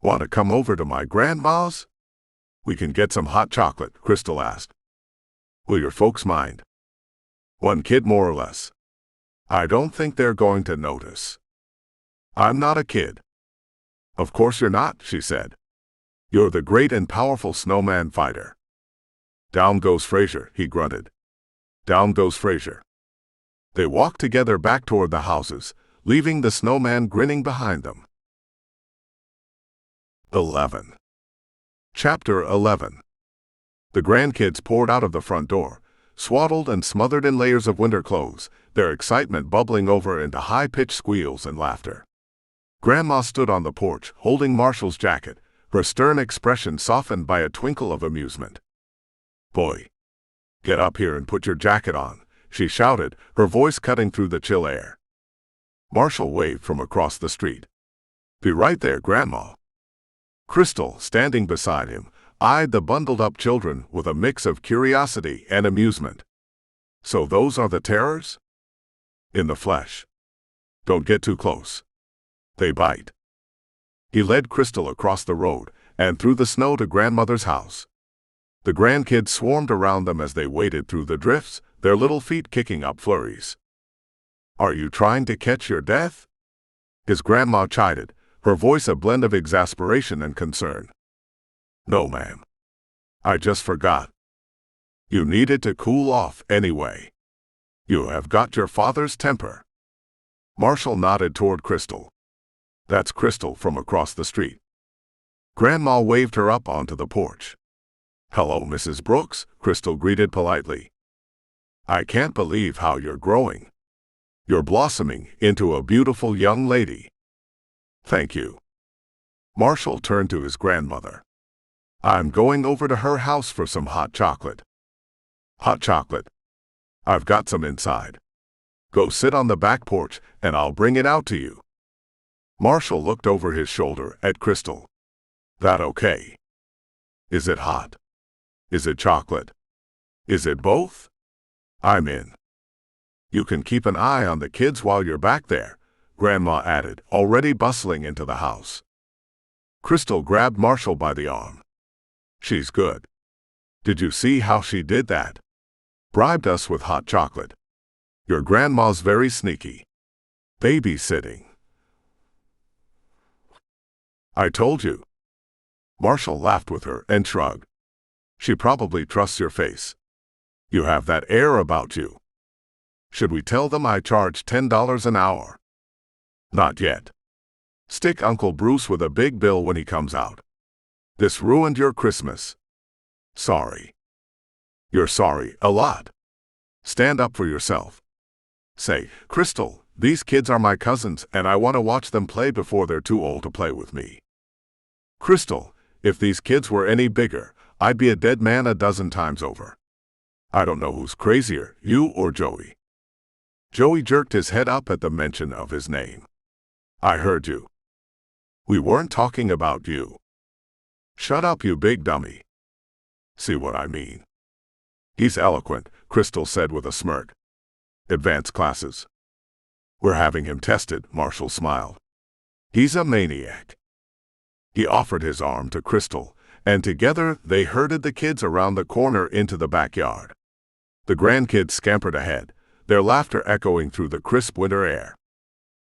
Want to come over to my grandma's? We can get some hot chocolate, Crystal asked. Will your folks mind? One kid more or less. I don't think they're going to notice. I'm not a kid. Of course you're not, she said. You're the great and powerful snowman fighter. Down goes Fraser, he grunted. Down goes Fraser. They walked together back toward the houses, leaving the snowman grinning behind them. 11. Chapter 11. The grandkids poured out of the front door, swaddled and smothered in layers of winter clothes, their excitement bubbling over into high-pitched squeals and laughter. Grandma stood on the porch, holding Marshall's jacket, her stern expression softened by a twinkle of amusement. Boy, get up here and put your jacket on, she shouted, her voice cutting through the chill air. Marshall waved from across the street. Be right there, Grandma. Crystal, standing beside him, eyed the bundled-up children with a mix of curiosity and amusement. So those are the terrors? In the flesh. Don't get too close. They bite. He led Crystal across the road and through the snow to Grandmother's house. The grandkids swarmed around them as they waded through the drifts, their little feet kicking up flurries. Are you trying to catch your death? His grandma chided, her voice a blend of exasperation and concern. No, ma'am. I just forgot. You needed to cool off anyway. You have got your father's temper. Marshall nodded toward Crystal. That's Crystal from across the street. Grandma waved her up onto the porch. Hello, Mrs. Brooks, Crystal greeted politely. I can't believe how you're growing. You're blossoming into a beautiful young lady. Thank you. Marshall turned to his grandmother. I'm going over to her house for some hot chocolate. Hot chocolate? I've got some inside. Go sit on the back porch and I'll bring it out to you. Marshall looked over his shoulder at Crystal. That okay? Is it hot? Is it chocolate? Is it both? I'm in. You can keep an eye on the kids while you're back there, Grandma added, already bustling into the house. Crystal grabbed Marshall by the arm. She's good. Did you see how she did that? Bribed us with hot chocolate. Your grandma's very sneaky. Babysitting. I told you. Marshall laughed with her and shrugged. She probably trusts your face. You have that air about you. Should we tell them I charge $10 an hour? Not yet. Stick Uncle Bruce with a big bill when he comes out. This ruined your Christmas. Sorry. You're sorry a lot. Stand up for yourself. Say, Crystal, these kids are my cousins and I want to watch them play before they're too old to play with me. Crystal, if these kids were any bigger, I'd be a dead man a dozen times over. I don't know who's crazier, you or Joey. Joey jerked his head up at the mention of his name. I heard you. We weren't talking about you. Shut up, you big dummy. See what I mean? He's eloquent, Crystal said with a smirk. Advanced classes. We're having him tested, Marshall smiled. He's a maniac. He offered his arm to Crystal, and together they herded the kids around the corner into the backyard. The grandkids scampered ahead, their laughter echoing through the crisp winter air.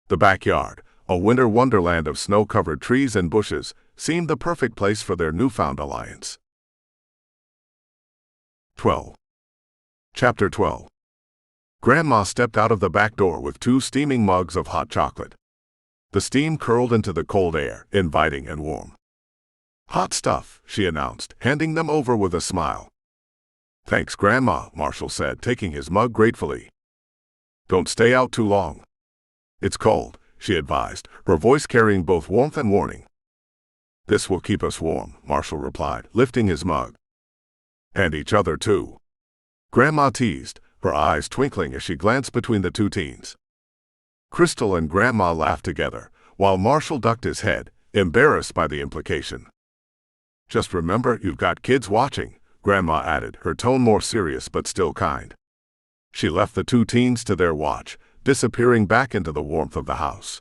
The backyard, a winter wonderland of snow-covered trees and bushes, seemed the perfect place for their newfound alliance. 12. Chapter 12. Grandma stepped out of the back door with 2 steaming mugs of hot chocolate. The steam curled into the cold air, inviting and warm. Hot stuff, she announced, handing them over with a smile. Thanks, Grandma, Marshall said, taking his mug gratefully. Don't stay out too long. It's cold, she advised, her voice carrying both warmth and warning. This will keep us warm, Marshall replied, lifting his mug. And each other, too. Grandma teased, her eyes twinkling as she glanced between the 2 teens. Crystal and Grandma laughed together, while Marshall ducked his head, embarrassed by the implication. Just remember, you've got kids watching, Grandma added, her tone more serious but still kind. She left the 2 teens to their watch, disappearing back into the warmth of the house.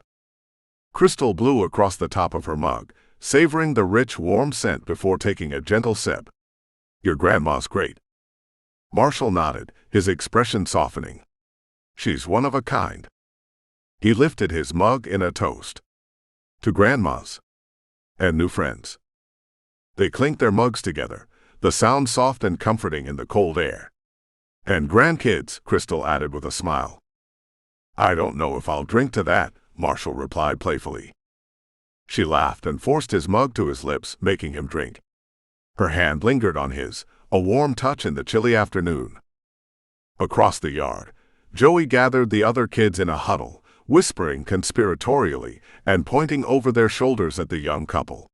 Crystal blew across the top of her mug, savoring the rich, warm scent before taking a gentle sip. Your grandma's great. Marshall nodded, his expression softening. She's one of a kind. He lifted his mug in a toast. To grandmas. And new friends. They clinked their mugs together, the sound soft and comforting in the cold air. And grandkids, Crystal added with a smile. I don't know if I'll drink to that, Marshall replied playfully. She laughed and forced his mug to his lips, making him drink. Her hand lingered on his, a warm touch in the chilly afternoon. Across the yard, Joey gathered the other kids in a huddle, whispering conspiratorially and pointing over their shoulders at the young couple.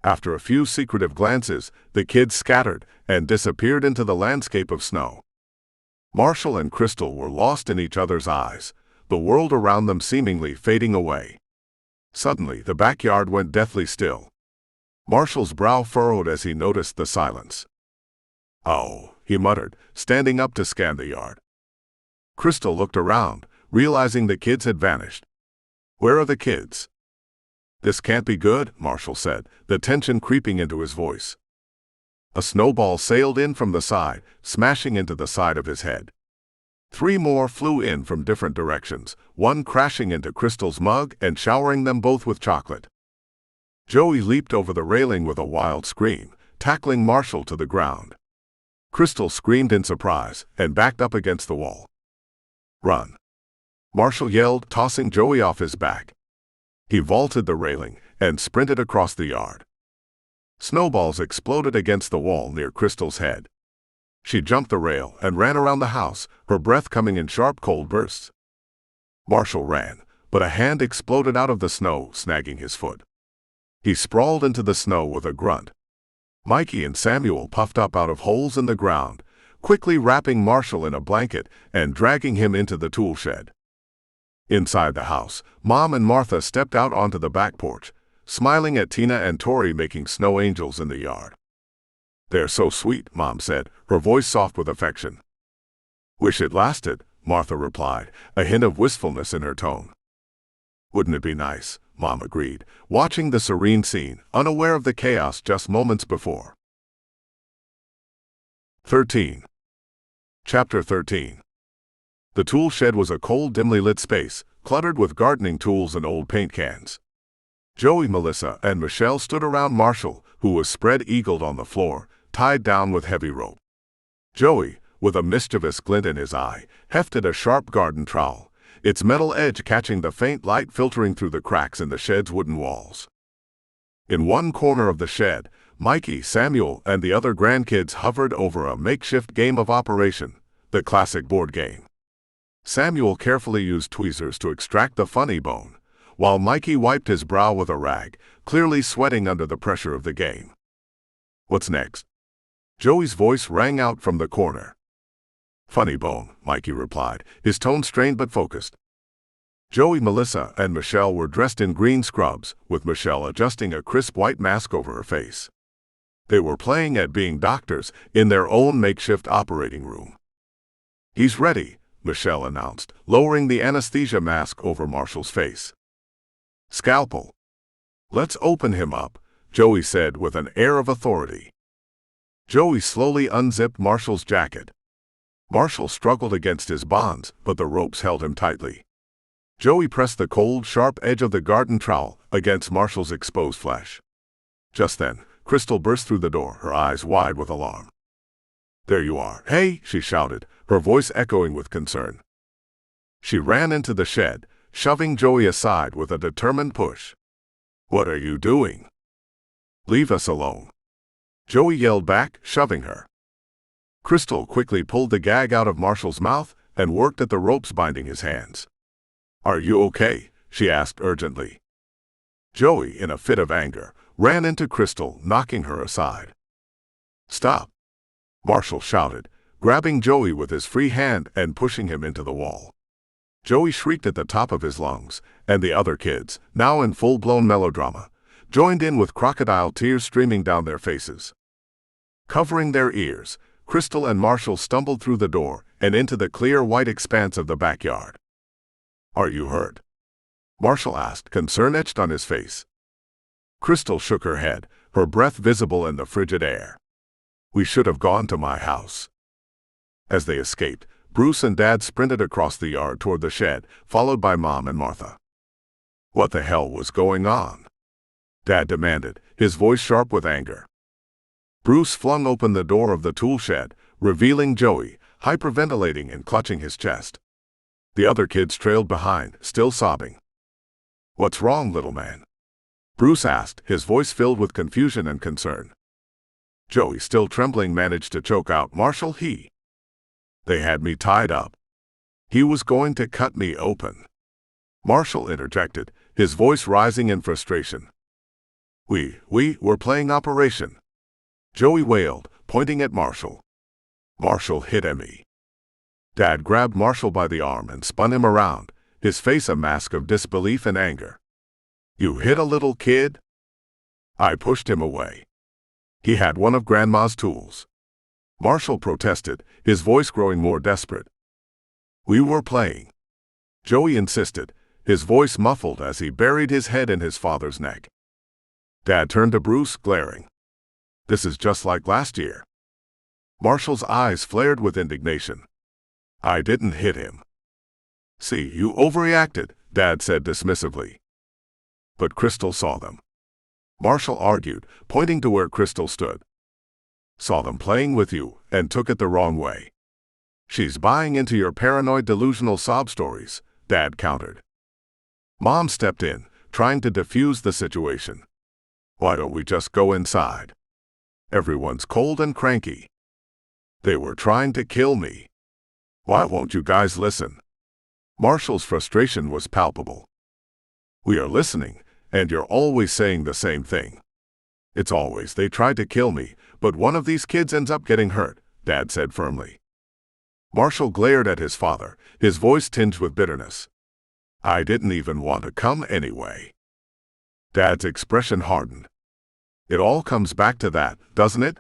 After a few secretive glances, the kids scattered and disappeared into the landscape of snow. Marshall and Crystal were lost in each other's eyes, the world around them seemingly fading away. Suddenly, the backyard went deathly still. Marshall's brow furrowed as he noticed the silence. Oh, he muttered, standing up to scan the yard. Crystal looked around, realizing the kids had vanished. Where are the kids? This can't be good, Marshall said, the tension creeping into his voice. A snowball sailed in from the side, smashing into the side of his head. 3 more flew in from different directions, one crashing into Crystal's mug and showering them both with chocolate. Joey leaped over the railing with a wild scream, tackling Marshall to the ground. Crystal screamed in surprise and backed up against the wall. Run! Marshall yelled, tossing Joey off his back. He vaulted the railing and sprinted across the yard. Snowballs exploded against the wall near Crystal's head. She jumped the rail and ran around the house, her breath coming in sharp cold bursts. Marshall ran, but a hand exploded out of the snow, snagging his foot. He sprawled into the snow with a grunt. Mikey and Samuel puffed up out of holes in the ground, quickly wrapping Marshall in a blanket and dragging him into the tool shed. Inside the house, Mom and Martha stepped out onto the back porch, smiling at Tina and Tori making snow angels in the yard. They're so sweet, Mom said, her voice soft with affection. Wish it lasted, Martha replied, a hint of wistfulness in her tone. Wouldn't it be nice, Mom agreed, watching the serene scene, unaware of the chaos just moments before. 13. Chapter 13. The tool shed was a cold, dimly lit space, cluttered with gardening tools and old paint cans. Joey, Melissa, and Michelle stood around Marshall, who was spread-eagled on the floor, tied down with heavy rope. Joey, with a mischievous glint in his eye, hefted a sharp garden trowel, its metal edge catching the faint light filtering through the cracks in the shed's wooden walls. In one corner of the shed, Mikey, Samuel, and the other grandkids hovered over a makeshift game of Operation, the classic board game. Samuel carefully used tweezers to extract the funny bone, while Mikey wiped his brow with a rag, clearly sweating under the pressure of the game. "What's next?" Joey's voice rang out from the corner. "Funny bone," Mikey replied, his tone strained but focused. Joey, Melissa, and Michelle were dressed in green scrubs, with Michelle adjusting a crisp white mask over her face. They were playing at being doctors in their own makeshift operating room. "He's ready," Michelle announced, lowering the anesthesia mask over Marshall's face. "Scalpel." "Let's open him up," Joey said with an air of authority. Joey slowly unzipped Marshall's jacket. Marshall struggled against his bonds, but the ropes held him tightly. Joey pressed the cold, sharp edge of the garden trowel against Marshall's exposed flesh. Just then, Crystal burst through the door, her eyes wide with alarm. "There you are." "Hey!" she shouted, her voice echoing with concern. She ran into the shed, shoving Joey aside with a determined push. "What are you doing?" "Leave us alone," Joey yelled back, shoving her. Crystal quickly pulled the gag out of Marshall's mouth and worked at the ropes binding his hands. "Are you okay?" she asked urgently. Joey, in a fit of anger, ran into Crystal, knocking her aside. "Stop!" Marshall shouted, grabbing Joey with his free hand and pushing him into the wall. Joey shrieked at the top of his lungs, and the other kids, now in full-blown melodrama, joined in with crocodile tears streaming down their faces. Covering their ears, Crystal and Marshall stumbled through the door and into the clear white expanse of the backyard. "Are you hurt?" Marshall asked, concern etched on his face. Crystal shook her head, her breath visible in the frigid air. "We should have gone to my house." As they escaped, Bruce and Dad sprinted across the yard toward the shed, followed by Mom and Martha. "What the hell was going on?" Dad demanded, his voice sharp with anger. Bruce flung open the door of the tool shed, revealing Joey, hyperventilating and clutching his chest. The other kids trailed behind, still sobbing. "What's wrong, little man?" Bruce asked, his voice filled with confusion and concern. Joey, still trembling, managed to choke out, "Marshall, they had me tied up. He was going to cut me open." Marshall interjected, his voice rising in frustration. We were playing Operation," Joey wailed, pointing at Marshall. "Marshall hit me." Dad grabbed Marshall by the arm and spun him around, his face a mask of disbelief and anger. "You hit a little kid?" I pushed him away. "He had one of Grandma's tools," Marshall protested, his voice growing more desperate. "We were playing," Joey insisted, his voice muffled as he buried his head in his father's neck. Dad turned to Bruce, glaring. "This is just like last year." Marshall's eyes flared with indignation. "I didn't hit him." "See, you overreacted," Dad said dismissively. "But Crystal saw them," Marshall argued, pointing to where Crystal stood. "Saw them playing with you and took it the wrong way. She's buying into your paranoid delusional sob stories," Dad countered. Mom stepped in, trying to defuse the situation. "Why don't we just go inside? Everyone's cold and cranky. They were trying to kill me. Why won't you guys listen?" Marshall's frustration was palpable. "We are listening, and you're always saying the same thing. It's always they tried to kill me, but one of these kids ends up getting hurt," Dad said firmly. Marshall glared at his father, his voice tinged with bitterness. "I didn't even want to come anyway." Dad's expression hardened. "It all comes back to that, doesn't it?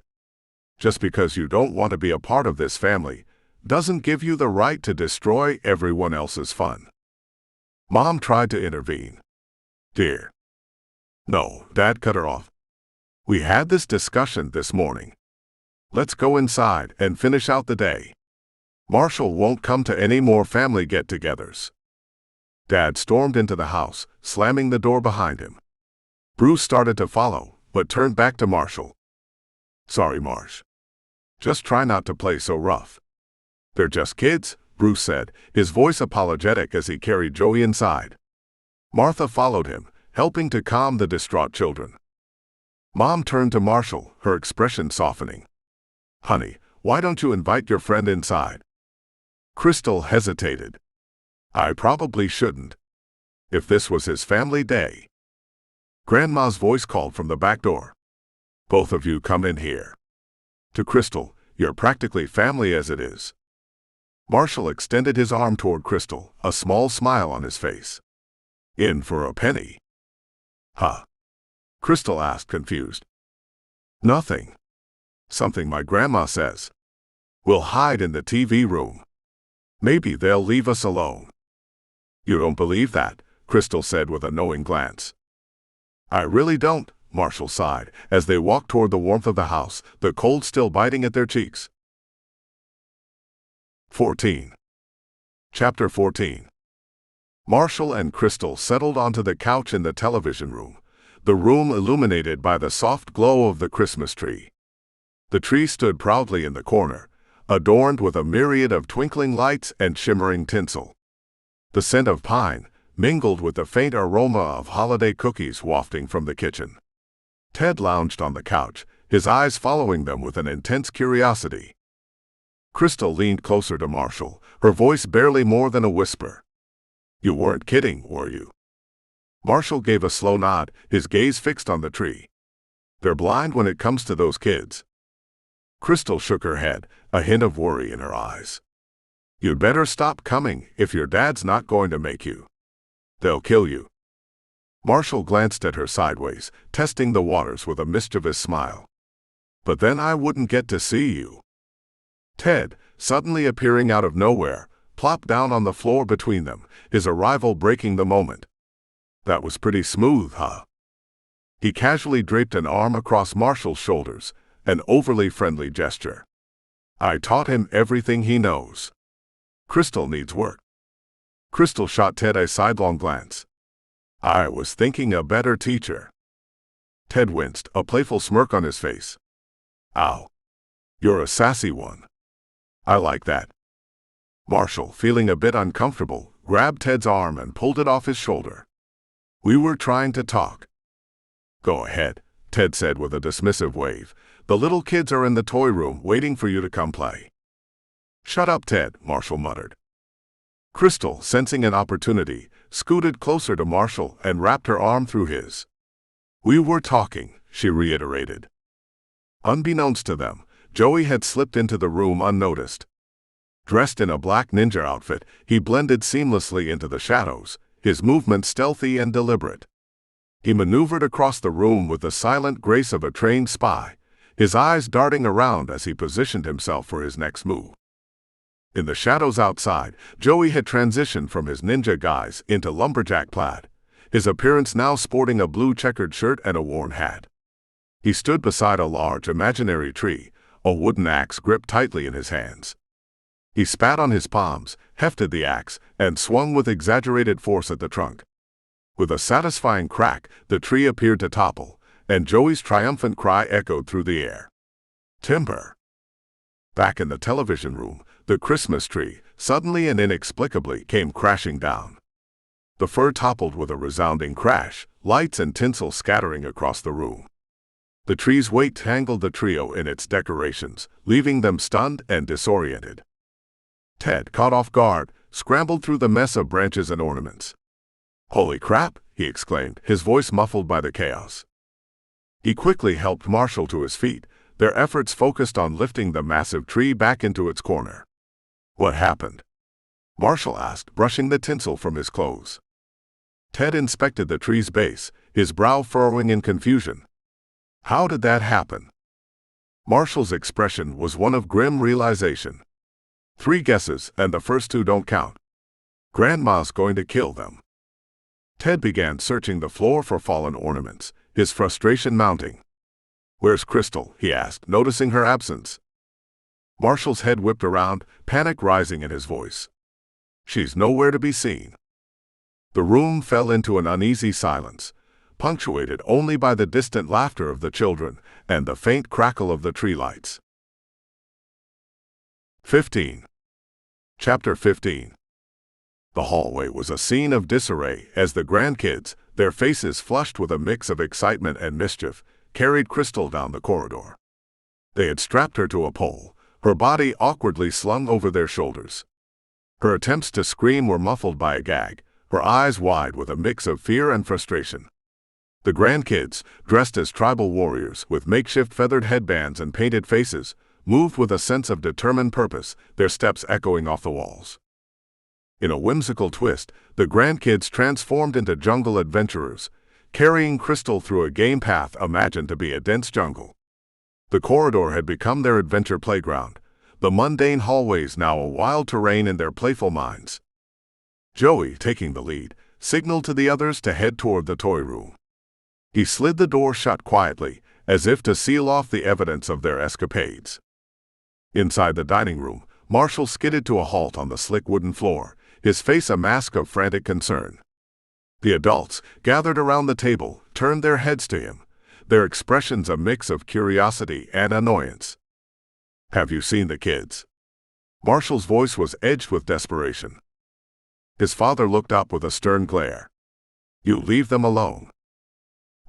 Just because you don't want to be a part of this family doesn't give you the right to destroy everyone else's fun." Mom tried to intervene. "Dear." "No," Dad cut her off. "We had this discussion this morning. Let's go inside and finish out the day. Marshall won't come to any more family get-togethers. Dad stormed into the house, slamming the door behind him. Bruce started to follow, but turned back to Marshall. Sorry, Marsh. Just try not to play so rough. They're just kids, Bruce said, his voice apologetic as he carried Joey inside. Martha followed him, helping to calm the distraught children. Mom turned to Marshall, her expression softening. Honey, why don't you invite your friend inside? Crystal hesitated. I probably shouldn't. If this was his family day. Grandma's voice called from the back door. Both of you come in here. To Crystal, you're practically family as it is. Marshall extended his arm toward Crystal, a small smile on his face. In for a penny. Huh? Crystal asked, confused. Nothing. Something my grandma says. We'll hide in the TV room. Maybe they'll leave us alone. You don't believe that, Crystal said with a knowing glance. I really don't, Marshall sighed, as they walked toward the warmth of the house, the cold still biting at their cheeks. 14. Chapter 14. Marshall and Crystal settled onto the couch in the television room, the room illuminated by the soft glow of the Christmas tree. The tree stood proudly in the corner, adorned with a myriad of twinkling lights and shimmering tinsel. The scent of pine mingled with the faint aroma of holiday cookies wafting from the kitchen. Ted lounged on the couch, his eyes following them with an intense curiosity. Crystal leaned closer to Marshall, her voice barely more than a whisper. You weren't kidding, were you? Marshall gave a slow nod, his gaze fixed on the tree. They're blind when it comes to those kids. Crystal shook her head, a hint of worry in her eyes. You'd better stop coming if your dad's not going to make you. They'll kill you. Marshall glanced at her sideways, testing the waters with a mischievous smile. But then I wouldn't get to see you. Ted, suddenly appearing out of nowhere, plopped down on the floor between them, his arrival breaking the moment. That was pretty smooth, huh? He casually draped an arm across Marshall's shoulders, an overly friendly gesture. I taught him everything he knows. Crystal needs work. Crystal shot Ted a sidelong glance. I was thinking a better teacher. Ted winced, a playful smirk on his face. Ow. You're a sassy one. I like that. Marshall, feeling a bit uncomfortable, grabbed Ted's arm and pulled it off his shoulder. We were trying to talk. Go ahead, Ted said with a dismissive wave. The little kids are in the toy room waiting for you to come play. Shut up, Ted, Marshall muttered. Crystal, sensing an opportunity, scooted closer to Marshall and wrapped her arm through his. We were talking, she reiterated. Unbeknownst to them, Joey had slipped into the room unnoticed. Dressed in a black ninja outfit, he blended seamlessly into the shadows, his movements stealthy and deliberate. He maneuvered across the room with the silent grace of a trained spy, his eyes darting around as he positioned himself for his next move. In the shadows outside, Joey had transitioned from his ninja guise into lumberjack plaid, his appearance now sporting a blue checkered shirt and a worn hat. He stood beside a large imaginary tree, a wooden axe gripped tightly in his hands. He spat on his palms, hefted the axe, and swung with exaggerated force at the trunk. With a satisfying crack, the tree appeared to topple, and Joey's triumphant cry echoed through the air. Timber! Back in the television room, the Christmas tree, suddenly and inexplicably, came crashing down. The fur toppled with a resounding crash, lights and tinsel scattering across the room. The tree's weight tangled the trio in its decorations, leaving them stunned and disoriented. Ted, caught off guard, scrambled through the mess of branches and ornaments. Holy crap, he exclaimed, his voice muffled by the chaos. He quickly helped Marshall to his feet, their efforts focused on lifting the massive tree back into its corner. What happened? Marshall asked, brushing the tinsel from his clothes. Ted inspected the tree's base, his brow furrowing in confusion. How did that happen? Marshall's expression was one of grim realization. 3 guesses, and the first 2 don't count. Grandma's going to kill them. Ted began searching the floor for fallen ornaments, his frustration mounting. "Where's Crystal?" he asked, noticing her absence. Marshall's head whipped around, panic rising in his voice. "She's nowhere to be seen." The room fell into an uneasy silence, punctuated only by the distant laughter of the children and the faint crackle of the tree lights. 15. Chapter 15. The hallway was a scene of disarray as the grandkids, their faces flushed with a mix of excitement and mischief, carried Crystal down the corridor. They had strapped her to a pole, her body awkwardly slung over their shoulders. Her attempts to scream were muffled by a gag, her eyes wide with a mix of fear and frustration. The grandkids, dressed as tribal warriors with makeshift feathered headbands and painted faces, moved with a sense of determined purpose, their steps echoing off the walls. In a whimsical twist, the grandkids transformed into jungle adventurers, carrying Crystal through a game path imagined to be a dense jungle. The corridor had become their adventure playground, the mundane hallways now a wild terrain in their playful minds. Joey, taking the lead, signaled to the others to head toward the toy room. He slid the door shut quietly, as if to seal off the evidence of their escapades. Inside the dining room, Marshall skidded to a halt on the slick wooden floor, his face a mask of frantic concern. The adults, gathered around the table, turned their heads to him, their expressions a mix of curiosity and annoyance. "Have you seen the kids?" Marshall's voice was edged with desperation. His father looked up with a stern glare. "You leave them alone."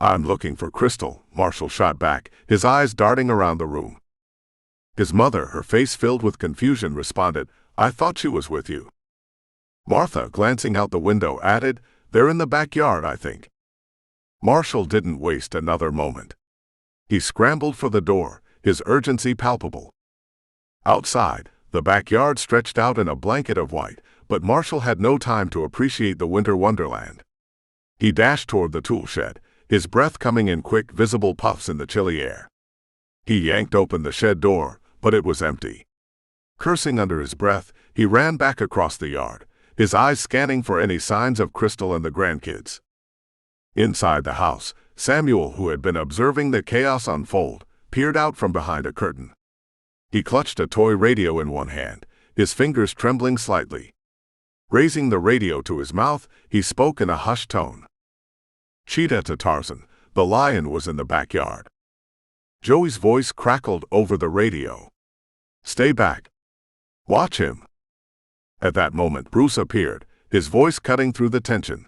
"I'm looking for Crystal," Marshall shot back, his eyes darting around the room. His mother, her face filled with confusion, responded, "I thought she was with you." Martha, glancing out the window, added, "They're in the backyard, I think." Marshall didn't waste another moment. He scrambled for the door, his urgency palpable. Outside, the backyard stretched out in a blanket of white, but Marshall had no time to appreciate the winter wonderland. He dashed toward the tool shed, his breath coming in quick, visible puffs in the chilly air. He yanked open the shed door, but it was empty. Cursing under his breath, he ran back across the yard, his eyes scanning for any signs of Crystal and the grandkids. Inside the house, Samuel, who had been observing the chaos unfold, peered out from behind a curtain. He clutched a toy radio in one hand, his fingers trembling slightly. Raising the radio to his mouth, he spoke in a hushed tone. "Cheetah to Tarzan, the lion was in the backyard." Joey's voice crackled over the radio. "Stay back. Watch him." At that moment, Bruce appeared, his voice cutting through the tension.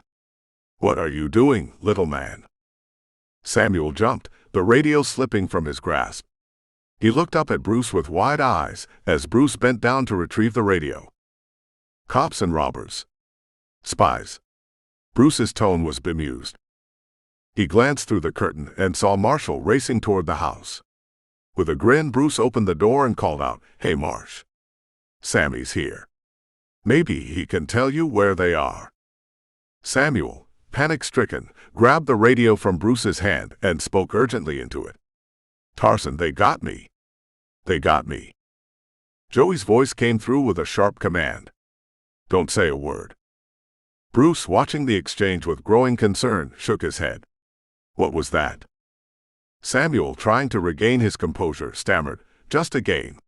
"What are you doing, little man?" Samuel jumped, the radio slipping from his grasp. He looked up at Bruce with wide eyes as Bruce bent down to retrieve the radio. "Cops and robbers. Spies." Bruce's tone was bemused. He glanced through the curtain and saw Marshall racing toward the house. With a grin, Bruce opened the door and called out, "Hey, Marsh. Sammy's here. Maybe he can tell you where they are." Samuel, panic-stricken, grabbed the radio from Bruce's hand and spoke urgently into it. "Tarzan, they got me. They got me." Joey's voice came through with a sharp command. "Don't say a word." Bruce, watching the exchange with growing concern, shook his head. "What was that?" Samuel, trying to regain his composure, stammered, "Just a game."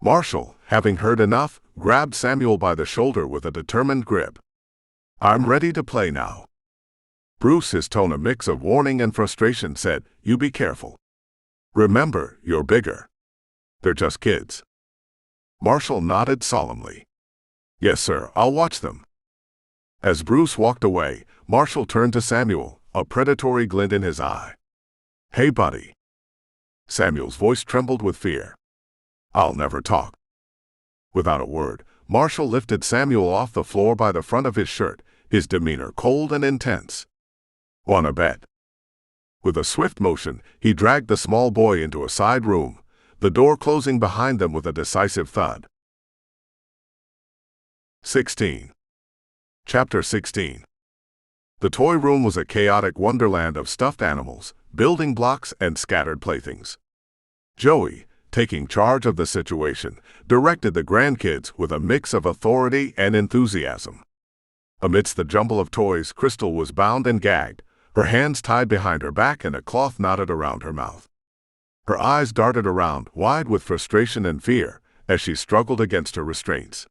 Marshall, having heard enough, grabbed Samuel by the shoulder with a determined grip. "I'm ready to play now." Bruce, his tone a mix of warning and frustration, said, "You be careful. Remember, you're bigger. They're just kids." Marshall nodded solemnly. "Yes, sir, I'll watch them." As Bruce walked away, Marshall turned to Samuel, a predatory glint in his eye. "Hey, buddy." Samuel's voice trembled with fear. "I'll never talk." Without a word, Marshall lifted Samuel off the floor by the front of his shirt, his demeanor cold and intense. "Wanna bet?" With a swift motion, he dragged the small boy into a side room, the door closing behind them with a decisive thud. 16. Chapter 16. The toy room was a chaotic wonderland of stuffed animals, building blocks, and scattered playthings. Joey, taking charge of the situation, directed the grandkids with a mix of authority and enthusiasm. Amidst the jumble of toys, Crystal was bound and gagged, her hands tied behind her back and a cloth knotted around her mouth. Her eyes darted around, wide with frustration and fear, as she struggled against her restraints.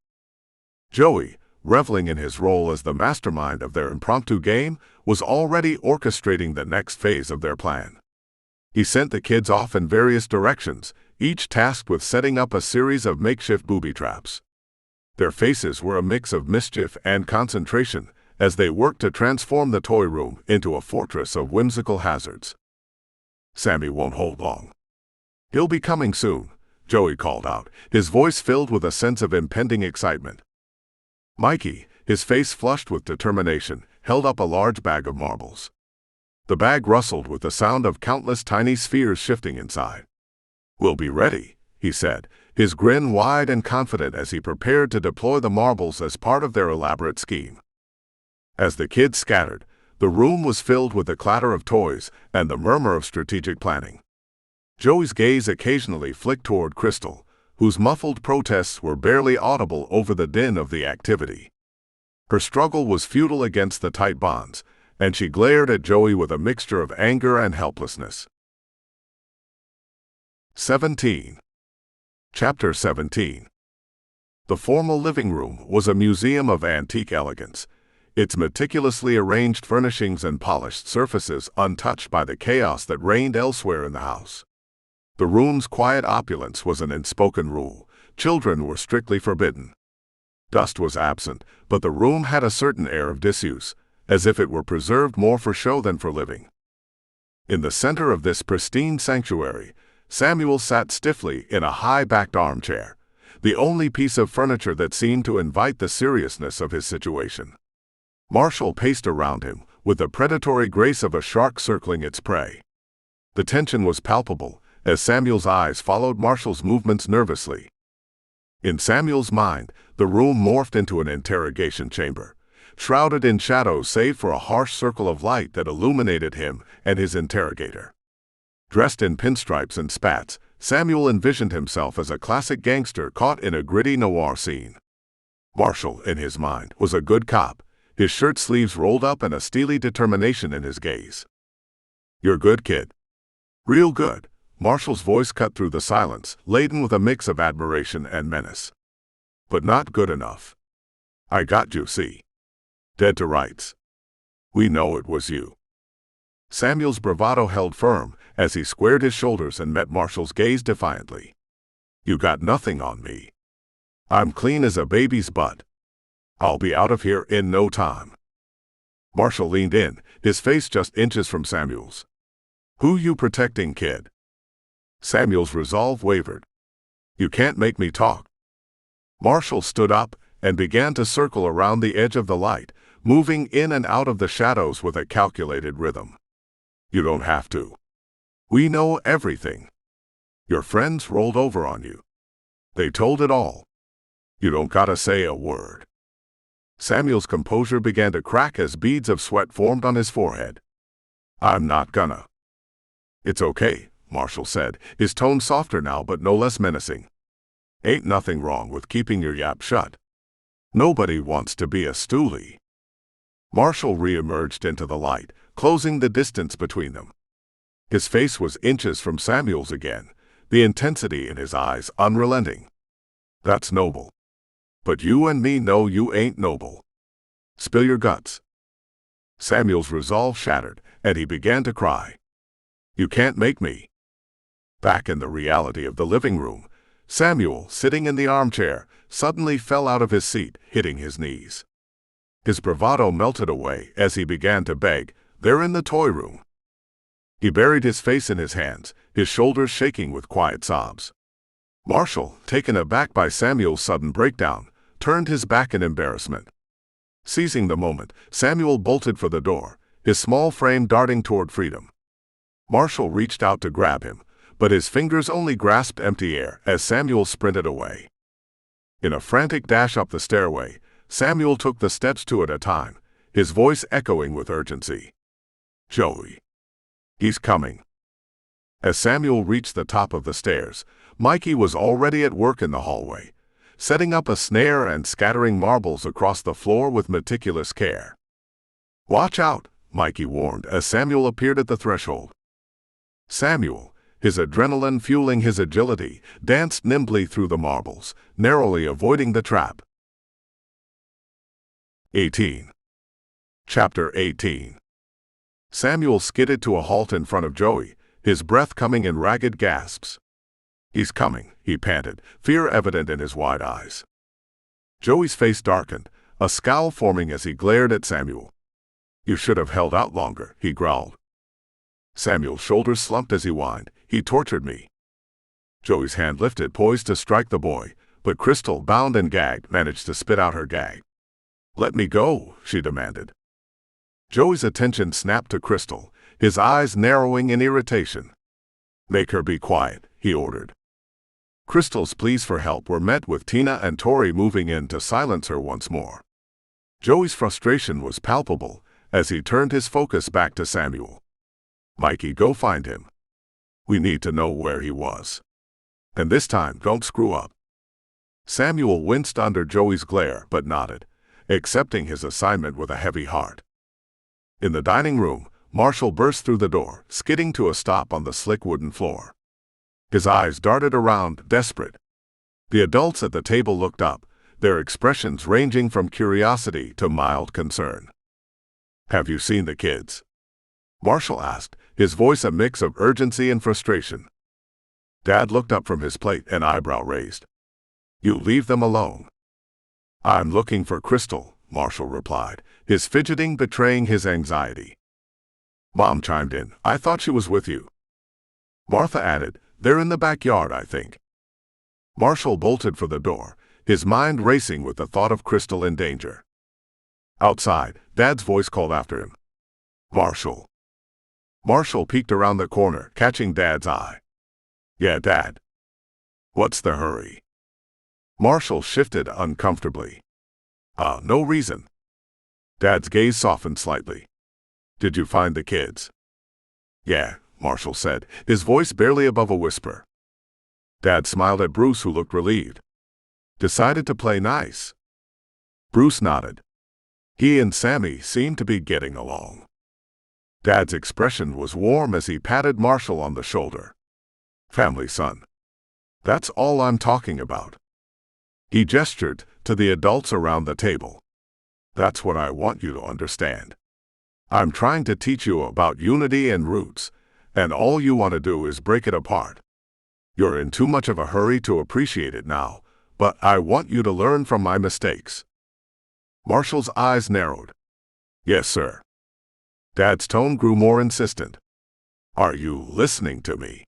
Joey, reveling in his role as the mastermind of their impromptu game, was already orchestrating the next phase of their plan. He sent the kids off in various directions, each tasked with setting up a series of makeshift booby traps. Their faces were a mix of mischief and concentration as they worked to transform the toy room into a fortress of whimsical hazards. "Sammy won't hold long. He'll be coming soon," Joey called out, his voice filled with a sense of impending excitement. Mikey, his face flushed with determination, held up a large bag of marbles. The bag rustled with the sound of countless tiny spheres shifting inside. "We'll be ready," he said, his grin wide and confident as he prepared to deploy the marbles as part of their elaborate scheme. As the kids scattered, the room was filled with the clatter of toys and the murmur of strategic planning. Joey's gaze occasionally flicked toward Crystal, whose muffled protests were barely audible over the din of the activity. Her struggle was futile against the tight bonds, and she glared at Joey with a mixture of anger and helplessness. 17. Chapter 17. The formal living room was a museum of antique elegance, its meticulously arranged furnishings and polished surfaces untouched by the chaos that reigned elsewhere in the house. The room's quiet opulence was an unspoken rule. Children were strictly forbidden. Dust was absent, but the room had a certain air of disuse, as if it were preserved more for show than for living. In the center of this pristine sanctuary, Samuel sat stiffly in a high-backed armchair, the only piece of furniture that seemed to invite the seriousness of his situation. Marshall paced around him, with the predatory grace of a shark circling its prey. The tension was palpable, as Samuel's eyes followed Marshall's movements nervously. In Samuel's mind, the room morphed into an interrogation chamber, shrouded in shadows save for a harsh circle of light that illuminated him and his interrogator. Dressed in pinstripes and spats, Samuel envisioned himself as a classic gangster caught in a gritty noir scene. Marshall, in his mind, was a good cop, his shirt sleeves rolled up and a steely determination in his gaze. "You're good, kid. Real good." Marshall's voice cut through the silence, laden with a mix of admiration and menace. "But not good enough. I got you, see? Dead to rights. We know it was you." Samuel's bravado held firm as he squared his shoulders and met Marshall's gaze defiantly. "You got nothing on me. I'm clean as a baby's butt. I'll be out of here in no time." Marshall leaned in, his face just inches from Samuel's. "Who you protecting, kid?" Samuel's resolve wavered. "You can't make me talk." Marshall stood up and began to circle around the edge of the light, moving in and out of the shadows with a calculated rhythm. "You don't have to. We know everything. Your friends rolled over on you. They told it all. You don't gotta say a word." Samuel's composure began to crack as beads of sweat formed on his forehead. "I'm not gonna." "It's okay," Marshall said, his tone softer now but no less menacing. "Ain't nothing wrong with keeping your yap shut. Nobody wants to be a stoolie." Marshall re-emerged into the light, closing the distance between them. His face was inches from Samuel's again, the intensity in his eyes unrelenting. "That's noble. But you and me know you ain't noble. Spill your guts." Samuel's resolve shattered, and he began to cry. "You can't make me." Back in the reality of the living room, Samuel, sitting in the armchair, suddenly fell out of his seat, hitting his knees. His bravado melted away as he began to beg, "They're in the toy room." He buried his face in his hands, his shoulders shaking with quiet sobs. Marshall, taken aback by Samuel's sudden breakdown, turned his back in embarrassment. Seizing the moment, Samuel bolted for the door, his small frame darting toward freedom. Marshall reached out to grab him, but his fingers only grasped empty air as Samuel sprinted away. In a frantic dash up the stairway, Samuel took the steps two at a time, his voice echoing with urgency. "Joey. He's coming." As Samuel reached the top of the stairs, Mikey was already at work in the hallway, setting up a snare and scattering marbles across the floor with meticulous care. "Watch out," Mikey warned as Samuel appeared at the threshold. Samuel, his adrenaline fueling his agility, danced nimbly through the marbles, narrowly avoiding the trap. 18. Chapter 18. Samuel skidded to a halt in front of Joey, his breath coming in ragged gasps. "He's coming," he panted, fear evident in his wide eyes. Joey's face darkened, a scowl forming as he glared at Samuel. "You should have held out longer," he growled. Samuel's shoulders slumped as he whined, "He tortured me." Joey's hand lifted, poised to strike the boy, but Crystal, bound and gagged, managed to spit out her gag. "Let me go," she demanded. Joey's attention snapped to Crystal, his eyes narrowing in irritation. "Make her be quiet," he ordered. Crystal's pleas for help were met with Tina and Tori moving in to silence her once more. Joey's frustration was palpable as he turned his focus back to Samuel. "Mikey, go find him. We need to know where he was. And this time, don't screw up." Samuel winced under Joey's glare but nodded, accepting his assignment with a heavy heart. In the dining room, Marshall burst through the door, skidding to a stop on the slick wooden floor. His eyes darted around, desperate. The adults at the table looked up, their expressions ranging from curiosity to mild concern. "Have you seen the kids?" Marshall asked, his voice a mix of urgency and frustration. Dad looked up from his plate, an eyebrow raised. "You leave them alone." "I'm looking for Crystal," Marshall replied, his fidgeting betraying his anxiety. Mom chimed in, "I thought she was with you." Martha added, "They're in the backyard, I think." Marshall bolted for the door, his mind racing with the thought of Crystal in danger. Outside, Dad's voice called after him. "Marshall." Marshall peeked around the corner, catching Dad's eye. "Yeah, Dad." "What's the hurry?" Marshall shifted uncomfortably. No reason." Dad's gaze softened slightly. "Did you find the kids?" "Yeah," Marshall said, his voice barely above a whisper. Dad smiled at Bruce, who looked relieved. "Decided to play nice?" Bruce nodded. He and Sammy seemed to be getting along. Dad's expression was warm as he patted Marshall on the shoulder. "Family, son. That's all I'm talking about." He gestured to the adults around the table. "That's what I want you to understand. I'm trying to teach you about unity and roots, and all you want to do is break it apart. You're in too much of a hurry to appreciate it now, but I want you to learn from my mistakes." Marshall's eyes narrowed. "Yes, sir." Dad's tone grew more insistent. "Are you listening to me?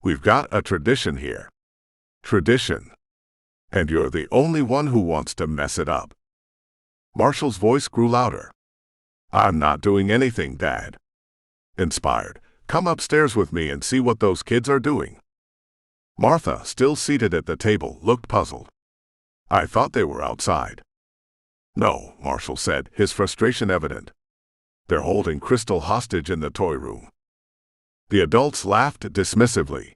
We've got a tradition here." "Tradition? And you're the only one who wants to mess it up." Marshall's voice grew louder. "I'm not doing anything, Dad." Inspired, "Come upstairs with me and see what those kids are doing." Martha, still seated at the table, looked puzzled. "I thought they were outside." "No," Marshall said, his frustration evident. "They're holding Crystal hostage in the toy room." The adults laughed dismissively.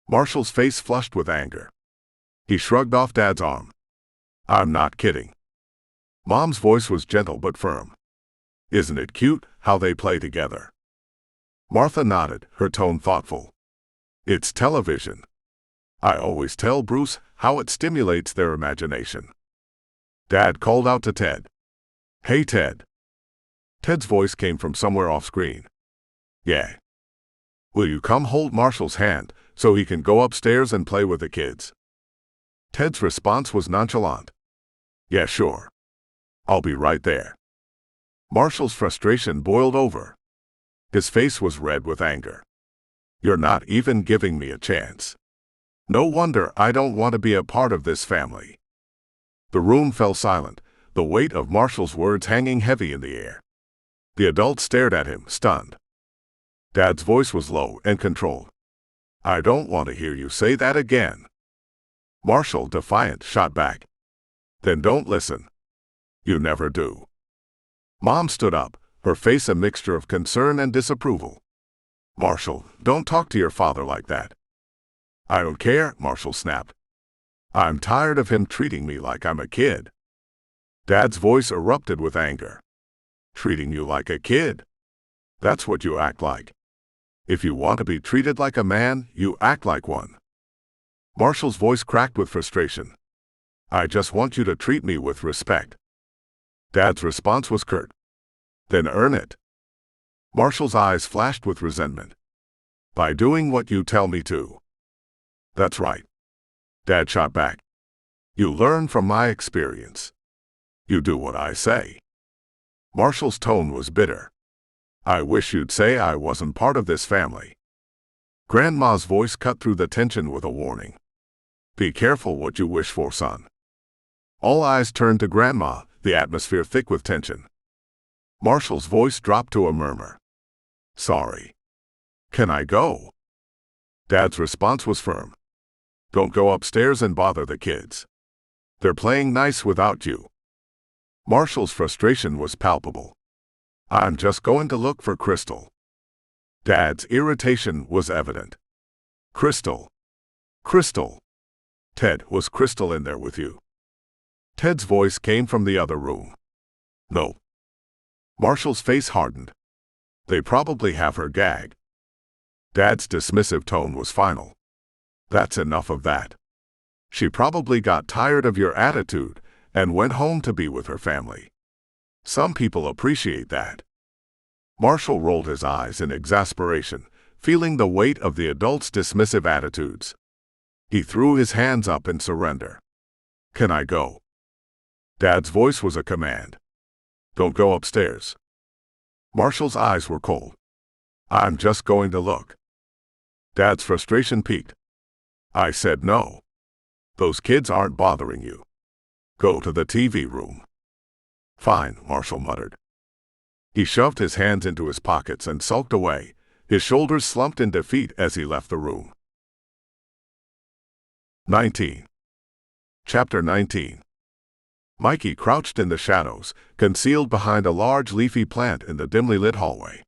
Marshall's face flushed with anger. He shrugged off Dad's arm. "I'm not kidding." Mom's voice was gentle but firm. "Isn't it cute how they play together?" Martha nodded, her tone thoughtful. "It's television. I always tell Bruce how it stimulates their imagination." Dad called out to Ted. "Hey, Ted." Ted's voice came from somewhere off-screen. "Yeah." "Will you come hold Marshall's hand so he can go upstairs and play with the kids?" Ted's response was nonchalant. "Yeah, sure. I'll be right there." Marshall's frustration boiled over. His face was red with anger. "You're not even giving me a chance. No wonder I don't want to be a part of this family." The room fell silent, the weight of Marshall's words hanging heavy in the air. The adults stared at him, stunned. Dad's voice was low and controlled. "I don't want to hear you say that again." Marshall, defiant, shot back. "Then don't listen. You never do." Mom stood up, her face a mixture of concern and disapproval. "Marshall, don't talk to your father like that." "I don't care," Marshall snapped. "I'm tired of him treating me like I'm a kid." Dad's voice erupted with anger. "Treating you like a kid? That's what you act like." If you want to be treated like a man, you act like one. Marshall's voice cracked with frustration. I just want you to treat me with respect. Dad's response was curt. Then earn it. Marshall's eyes flashed with resentment. By doing what you tell me to. That's right. Dad shot back. You learn from my experience. You do what I say. Marshall's tone was bitter. I wish you'd say I wasn't part of this family. Grandma's voice cut through the tension with a warning. Be careful what you wish for, son. All eyes turned to Grandma, the atmosphere thick with tension. Marshall's voice dropped to a murmur. Sorry. Can I go? Dad's response was firm. Don't go upstairs and bother the kids. They're playing nice without you. Marshall's frustration was palpable. I'm just going to look for Crystal. Dad's irritation was evident. Crystal. Crystal. Ted, was Crystal in there with you? Ted's voice came from the other room. No. Marshall's face hardened. They probably have her gagged. Dad's dismissive tone was final. That's enough of that. She probably got tired of your attitude and went home to be with her family. Some people appreciate that. Marshall rolled his eyes in exasperation, feeling the weight of the adult's dismissive attitudes. He threw his hands up in surrender. Can I go? Dad's voice was a command. Don't go upstairs. Marshall's eyes were cold. I'm just going to look. Dad's frustration peaked. I said no. Those kids aren't bothering you. Go to the TV room. Fine, Marshall muttered. He shoved his hands into his pockets and sulked away, his shoulders slumped in defeat as he left the room. 19. Chapter 19. Mikey crouched in the shadows, concealed behind a large leafy plant in the dimly lit hallway.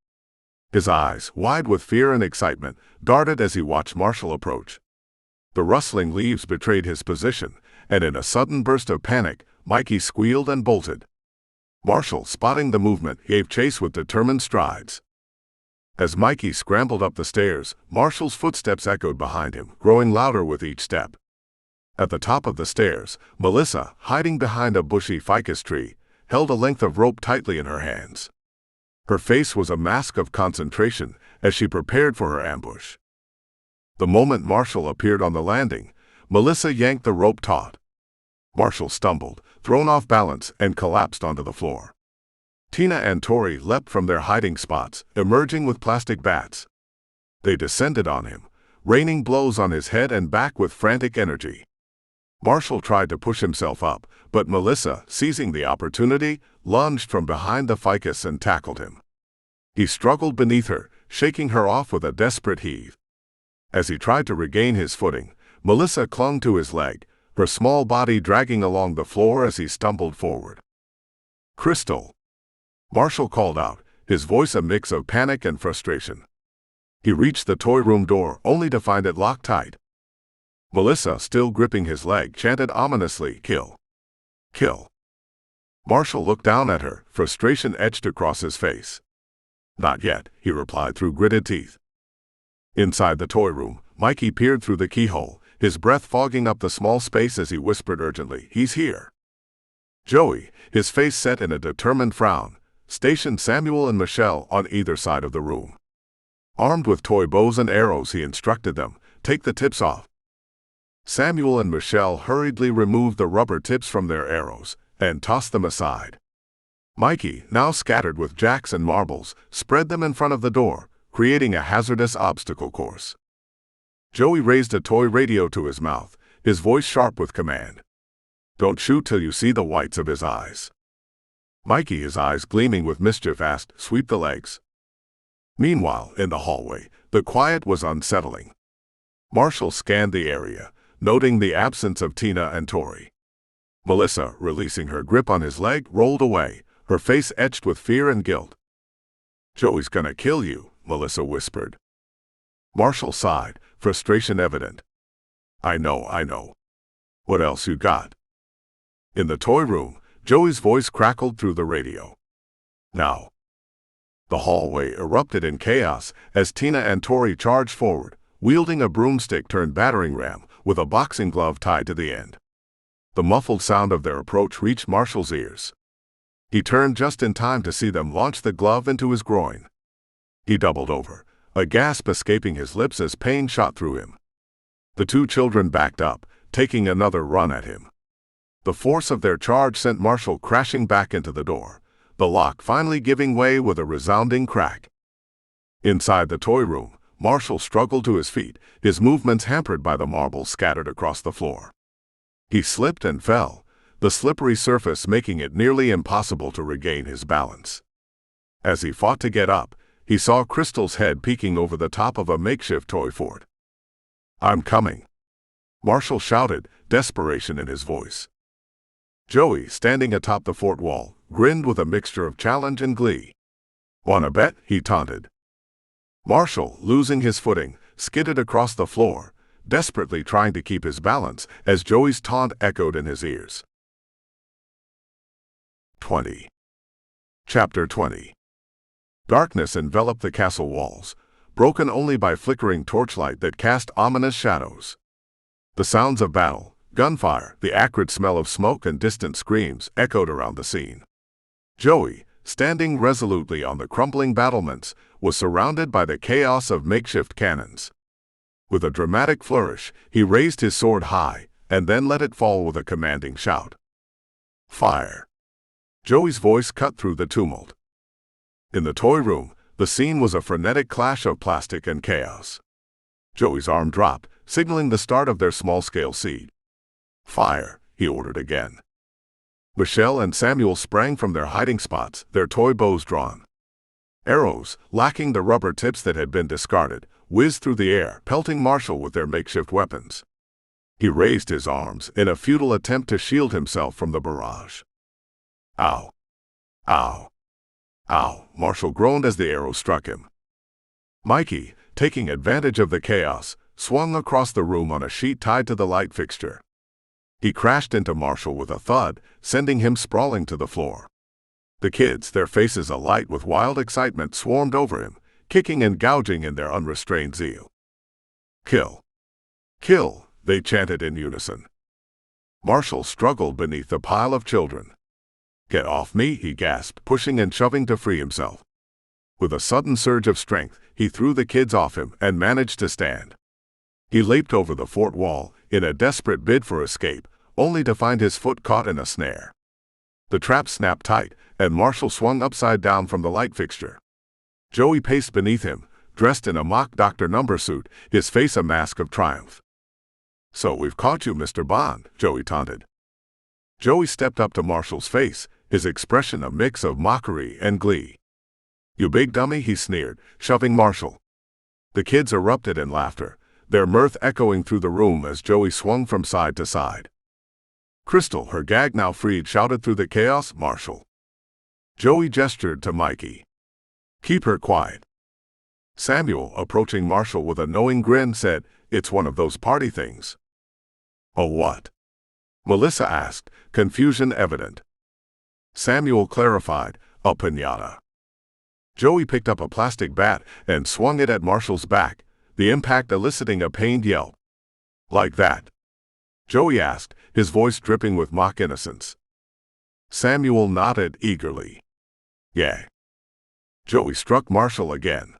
His eyes, wide with fear and excitement, darted as he watched Marshall approach. The rustling leaves betrayed his position, and in a sudden burst of panic, Mikey squealed and bolted. Marshall, spotting the movement, gave chase with determined strides. As Mikey scrambled up the stairs, Marshall's footsteps echoed behind him, growing louder with each step. At the top of the stairs, Melissa, hiding behind a bushy ficus tree, held a length of rope tightly in her hands. Her face was a mask of concentration as she prepared for her ambush. The moment Marshall appeared on the landing, Melissa yanked the rope taut. Marshall stumbled, thrown off balance, and collapsed onto the floor. Tina and Tori leapt from their hiding spots, emerging with plastic bats. They descended on him, raining blows on his head and back with frantic energy. Marshall tried to push himself up, but Melissa, seizing the opportunity, lunged from behind the ficus and tackled him. He struggled beneath her, shaking her off with a desperate heave. As he tried to regain his footing, Melissa clung to his leg, her small body dragging along the floor as he stumbled forward. Crystal! Marshall called out, his voice a mix of panic and frustration. He reached the toy room door only to find it locked tight. Melissa, still gripping his leg, chanted ominously, "Kill! Kill!" Marshall looked down at her, frustration etched across his face. "Not yet," he replied through gritted teeth. Inside the toy room, Mikey peered through the keyhole, his breath fogging up the small space as he whispered urgently, "He's here." Joey, his face set in a determined frown, stationed Samuel and Michelle on either side of the room. Armed with toy bows and arrows, he instructed them, "Take the tips off." Samuel and Michelle hurriedly removed the rubber tips from their arrows and tossed them aside. Mikey, now scattered with jacks and marbles, spread them in front of the door, creating a hazardous obstacle course. Joey raised a toy radio to his mouth, his voice sharp with command. "Don't shoot till you see the whites of his eyes." Mikey, his eyes gleaming with mischief, asked, "Sweep the legs." Meanwhile, in the hallway, the quiet was unsettling. Marshall scanned the area, noting the absence of Tina and Tori. Melissa, releasing her grip on his leg, rolled away, her face etched with fear and guilt. "Joey's gonna kill you," Melissa whispered. Marshall sighed, frustration evident. I know. What else you got?" In the toy room, Joey's voice crackled through the radio. "Now." The hallway erupted in chaos as Tina and Tori charged forward, wielding a broomstick-turned battering ram with a boxing glove tied to the end. The muffled sound of their approach reached Marshall's ears. He turned just in time to see them launch the glove into his groin. He doubled over, a gasp escaping his lips as pain shot through him. The two children backed up, taking another run at him. The force of their charge sent Marshall crashing back into the door, the lock finally giving way with a resounding crack. Inside the toy room, Marshall struggled to his feet, his movements hampered by the marbles scattered across the floor. He slipped and fell, the slippery surface making it nearly impossible to regain his balance. As he fought to get up, he saw Crystal's head peeking over the top of a makeshift toy fort. "I'm coming," Marshall shouted, desperation in his voice. Joey, standing atop the fort wall, grinned with a mixture of challenge and glee. "Wanna bet?" he taunted. Marshall, losing his footing, skidded across the floor, desperately trying to keep his balance as Joey's taunt echoed in his ears. 20. Chapter 20. Darkness enveloped the castle walls, broken only by flickering torchlight that cast ominous shadows. The sounds of battle, gunfire, the acrid smell of smoke and distant screams echoed around the scene. Joey, standing resolutely on the crumbling battlements, was surrounded by the chaos of makeshift cannons. With a dramatic flourish, he raised his sword high, and then let it fall with a commanding shout. "Fire!" Joey's voice cut through the tumult. In the toy room, the scene was a frenetic clash of plastic and chaos. Joey's arm dropped, signaling the start of their small-scale siege. "Fire!" he ordered again. Michelle and Samuel sprang from their hiding spots, their toy bows drawn. Arrows, lacking the rubber tips that had been discarded, whizzed through the air, pelting Marshall with their makeshift weapons. He raised his arms in a futile attempt to shield himself from the barrage. "Ow! Ow! Ow!" Marshall groaned as the arrow struck him. Mikey, taking advantage of the chaos, swung across the room on a sheet tied to the light fixture. He crashed into Marshall with a thud, sending him sprawling to the floor. The kids, their faces alight with wild excitement, swarmed over him, kicking and gouging in their unrestrained zeal. "Kill! Kill!" they chanted in unison. Marshall struggled beneath the pile of children. "Get off me!" he gasped, pushing and shoving to free himself. With a sudden surge of strength, he threw the kids off him and managed to stand. He leaped over the fort wall in a desperate bid for escape, only to find his foot caught in a snare. The trap snapped tight, and Marshall swung upside down from the light fixture. Joey paced beneath him, dressed in a mock Dr. Number suit, his face a mask of triumph. "So we've caught you, Mr. Bond," Joey taunted. Joey stepped up to Marshall's face, his expression a mix of mockery and glee. "You big dummy," he sneered, shoving Marshall. The kids erupted in laughter, their mirth echoing through the room as Joey swung from side to side. Crystal, her gag now freed, shouted through the chaos, "Marshall!" Joey gestured to Mikey. "Keep her quiet." Samuel, approaching Marshall with a knowing grin, said, "It's one of those party things." "Oh, what?" Melissa asked, confusion evident. Samuel clarified, "A piñata." Joey picked up a plastic bat and swung it at Marshall's back, the impact eliciting a pained yelp. "Like that?" Joey asked, his voice dripping with mock innocence. Samuel nodded eagerly. "Yeah." Joey struck Marshall again.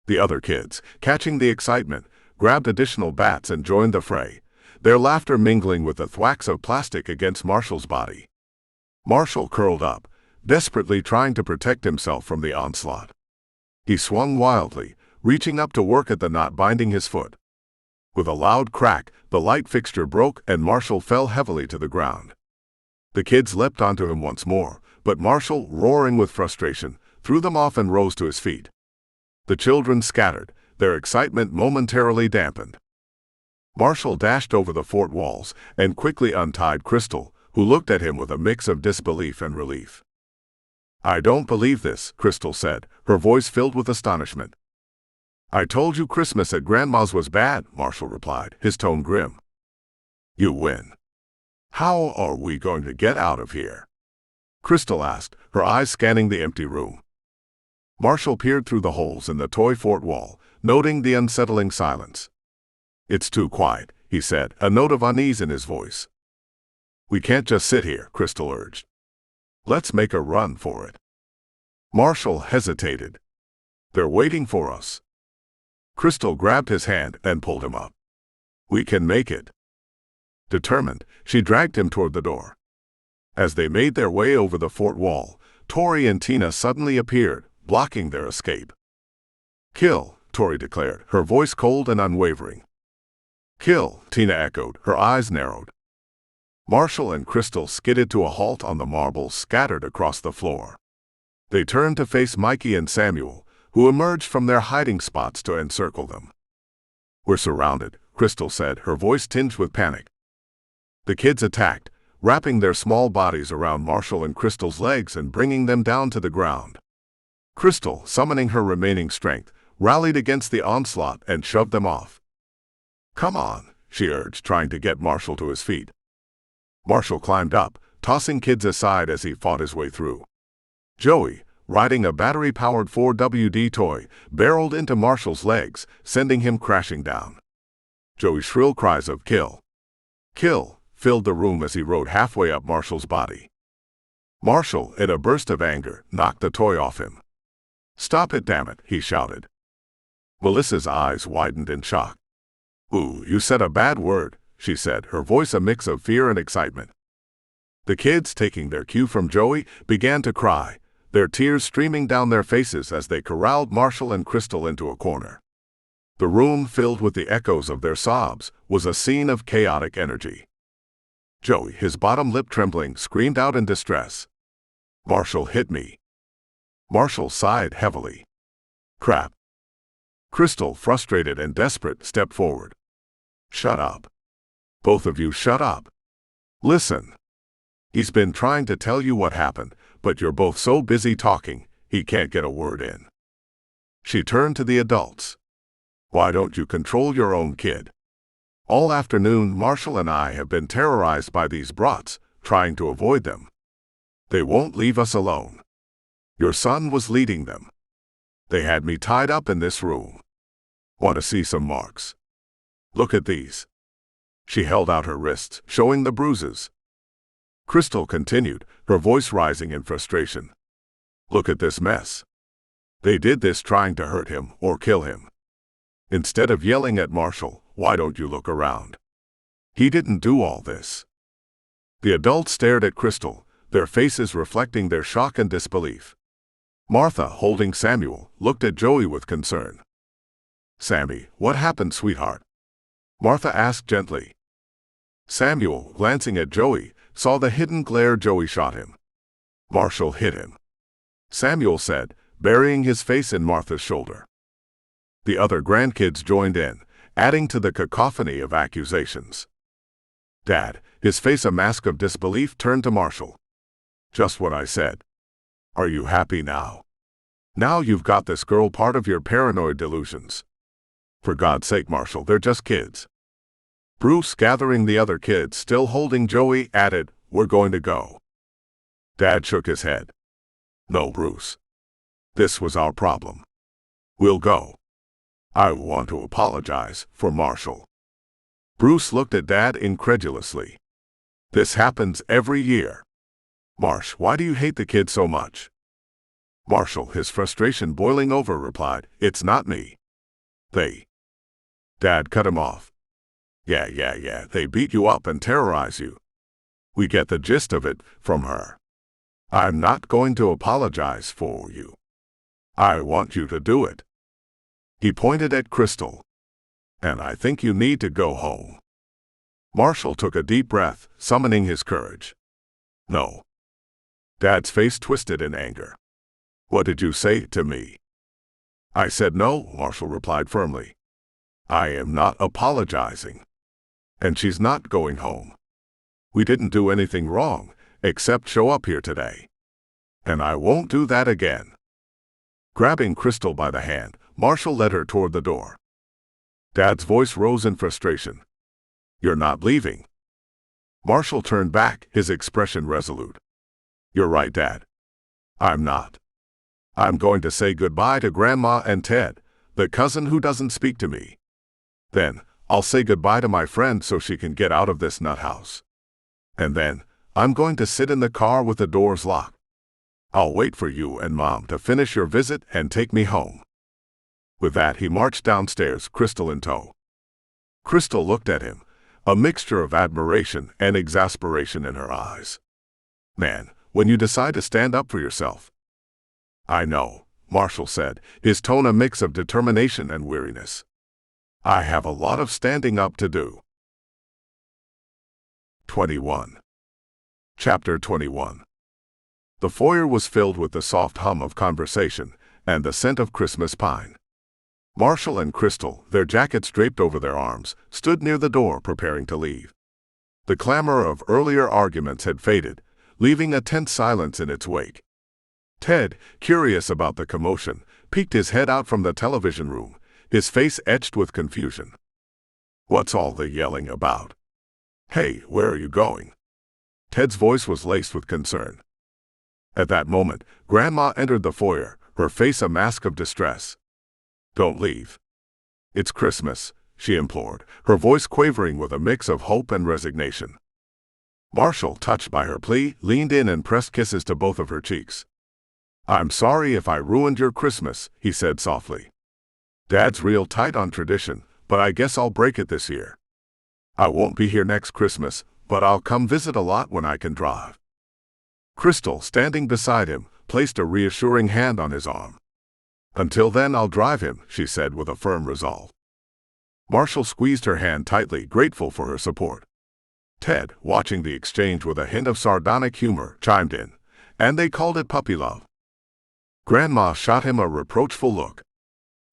The other kids, catching the excitement, grabbed additional bats and joined the fray, their laughter mingling with the thwacks of plastic against Marshall's body. Marshall curled up, desperately trying to protect himself from the onslaught. He swung wildly, reaching up to work at the knot binding his foot. With a loud crack, the light fixture broke and Marshall fell heavily to the ground. The kids leapt onto him once more, but Marshall, roaring with frustration, threw them off and rose to his feet. The children scattered, their excitement momentarily dampened. Marshall dashed over the fort walls and quickly untied Crystal, who looked at him with a mix of disbelief and relief. "I don't believe this," Crystal said, her voice filled with astonishment. "I told you Christmas at Grandma's was bad," Marshall replied, his tone grim. "You win. How are we going to get out of here?" Crystal asked, her eyes scanning the empty room. Marshall peered through the holes in the toy fort wall, noting the unsettling silence. "It's too quiet," he said, a note of unease in his voice. "We can't just sit here," Crystal urged. "Let's make a run for it." Marshall hesitated. "They're waiting for us." Crystal grabbed his hand and pulled him up. "We can make it." Determined, she dragged him toward the door. As they made their way over the fort wall, Tori and Tina suddenly appeared, blocking their escape. "Kill," Tori declared, her voice cold and unwavering. "Kill," Tina echoed, her eyes narrowed. Marshall and Crystal skidded to a halt on the marbles scattered across the floor. They turned to face Mikey and Samuel, who emerged from their hiding spots to encircle them. "We're surrounded," Crystal said, her voice tinged with panic. The kids attacked, wrapping their small bodies around Marshall and Crystal's legs and bringing them down to the ground. Crystal, summoning her remaining strength, rallied against the onslaught and shoved them off. "Come on," she urged, trying to get Marshall to his feet. Marshall climbed up, tossing kids aside as he fought his way through. Joey, riding a battery-powered 4WD toy, barreled into Marshall's legs, sending him crashing down. Joey's shrill cries of "Kill! Kill!" filled the room as he rode halfway up Marshall's body. Marshall, in a burst of anger, knocked the toy off him. "Stop it, damn it," he shouted. Melissa's eyes widened in shock. "Ooh, you said a bad word," she said, her voice a mix of fear and excitement. The kids, taking their cue from Joey, began to cry, their tears streaming down their faces as they corralled Marshall and Crystal into a corner. The room, filled with the echoes of their sobs, was a scene of chaotic energy. Joey, his bottom lip trembling, screamed out in distress. "Marshall hit me." Marshall sighed heavily. "Crap." Crystal, frustrated and desperate, stepped forward. "Shut up. Both of you shut up. Listen. He's been trying to tell you what happened, but you're both so busy talking, he can't get a word in." She turned to the adults. "Why don't you control your own kid? All afternoon, Marshall and I have been terrorized by these brats, trying to avoid them. They won't leave us alone. Your son was leading them. They had me tied up in this room. Want to see some marks? Look at these." She held out her wrists, showing the bruises. Crystal continued, her voice rising in frustration. "Look at this mess. They did this trying to hurt him or kill him. Instead of yelling at Marshall, why don't you look around? He didn't do all this." The adults stared at Crystal, their faces reflecting their shock and disbelief. Martha, holding Samuel, looked at Joey with concern. "Sammy, what happened, sweetheart?" Martha asked gently. Samuel, glancing at Joey, saw the hidden glare. "Joey shot him. Marshall hit him," Samuel said, burying his face in Martha's shoulder. The other grandkids joined in, adding to the cacophony of accusations. Dad, his face a mask of disbelief, turned to Marshall. "Just what I said. Are you happy now? Now you've got this girl part of your paranoid delusions. For God's sake, Marshall, they're just kids." Bruce, gathering the other kids still holding Joey, added, "We're going to go." Dad shook his head. "No, Bruce. This was our problem. We'll go. I want to apologize for Marshall." Bruce looked at Dad incredulously. "This happens every year. Marsh, why do you hate the kid so much?" Marshall, his frustration boiling over, replied, "It's not me. They." Dad cut him off. Yeah, they beat you up and terrorize you. We get the gist of it from her. I'm not going to apologize for you. I want you to do it." He pointed at Crystal. "And I think you need to go home." Marshall took a deep breath, summoning his courage. "No." Dad's face twisted in anger. "What did you say to me?" "I said no," Marshall replied firmly. "I am not apologizing. And she's not going home. We didn't do anything wrong, except show up here today. And I won't do that again." Grabbing Crystal by the hand, Marshall led her toward the door. Dad's voice rose in frustration. "You're not leaving." Marshall turned back, his expression resolute. "You're right, Dad. I'm not. I'm going to say goodbye to Grandma and Ted, the cousin who doesn't speak to me. Then, I'll say goodbye to my friend so she can get out of this nut house. And then, I'm going to sit in the car with the doors locked. I'll wait for you and Mom to finish your visit and take me home." With that, he marched downstairs, Crystal in tow. Crystal looked at him, a mixture of admiration and exasperation in her eyes. "Man, when you decide to stand up for yourself." "I know," Marshall said, his tone a mix of determination and weariness. "I have a lot of standing up to do." 21. Chapter 21. The foyer was filled with the soft hum of conversation and the scent of Christmas pine. Marshall and Crystal, their jackets draped over their arms, stood near the door preparing to leave. The clamor of earlier arguments had faded, leaving a tense silence in its wake. Ted, curious about the commotion, peeked his head out from the television room, his face etched with confusion. "What's all the yelling about? Hey, where are you going?" Ted's voice was laced with concern. At that moment, Grandma entered the foyer, her face a mask of distress. "Don't leave. It's Christmas," she implored, her voice quavering with a mix of hope and resignation. Marshall, touched by her plea, leaned in and pressed kisses to both of her cheeks. "I'm sorry if I ruined your Christmas," he said softly. "Dad's real tight on tradition, but I guess I'll break it this year. I won't be here next Christmas, but I'll come visit a lot when I can drive." Crystal, standing beside him, placed a reassuring hand on his arm. "Until then I'll drive him," she said with a firm resolve. Marshall squeezed her hand tightly, grateful for her support. Ted, watching the exchange with a hint of sardonic humor, chimed in, "And they called it puppy love." Grandma shot him a reproachful look.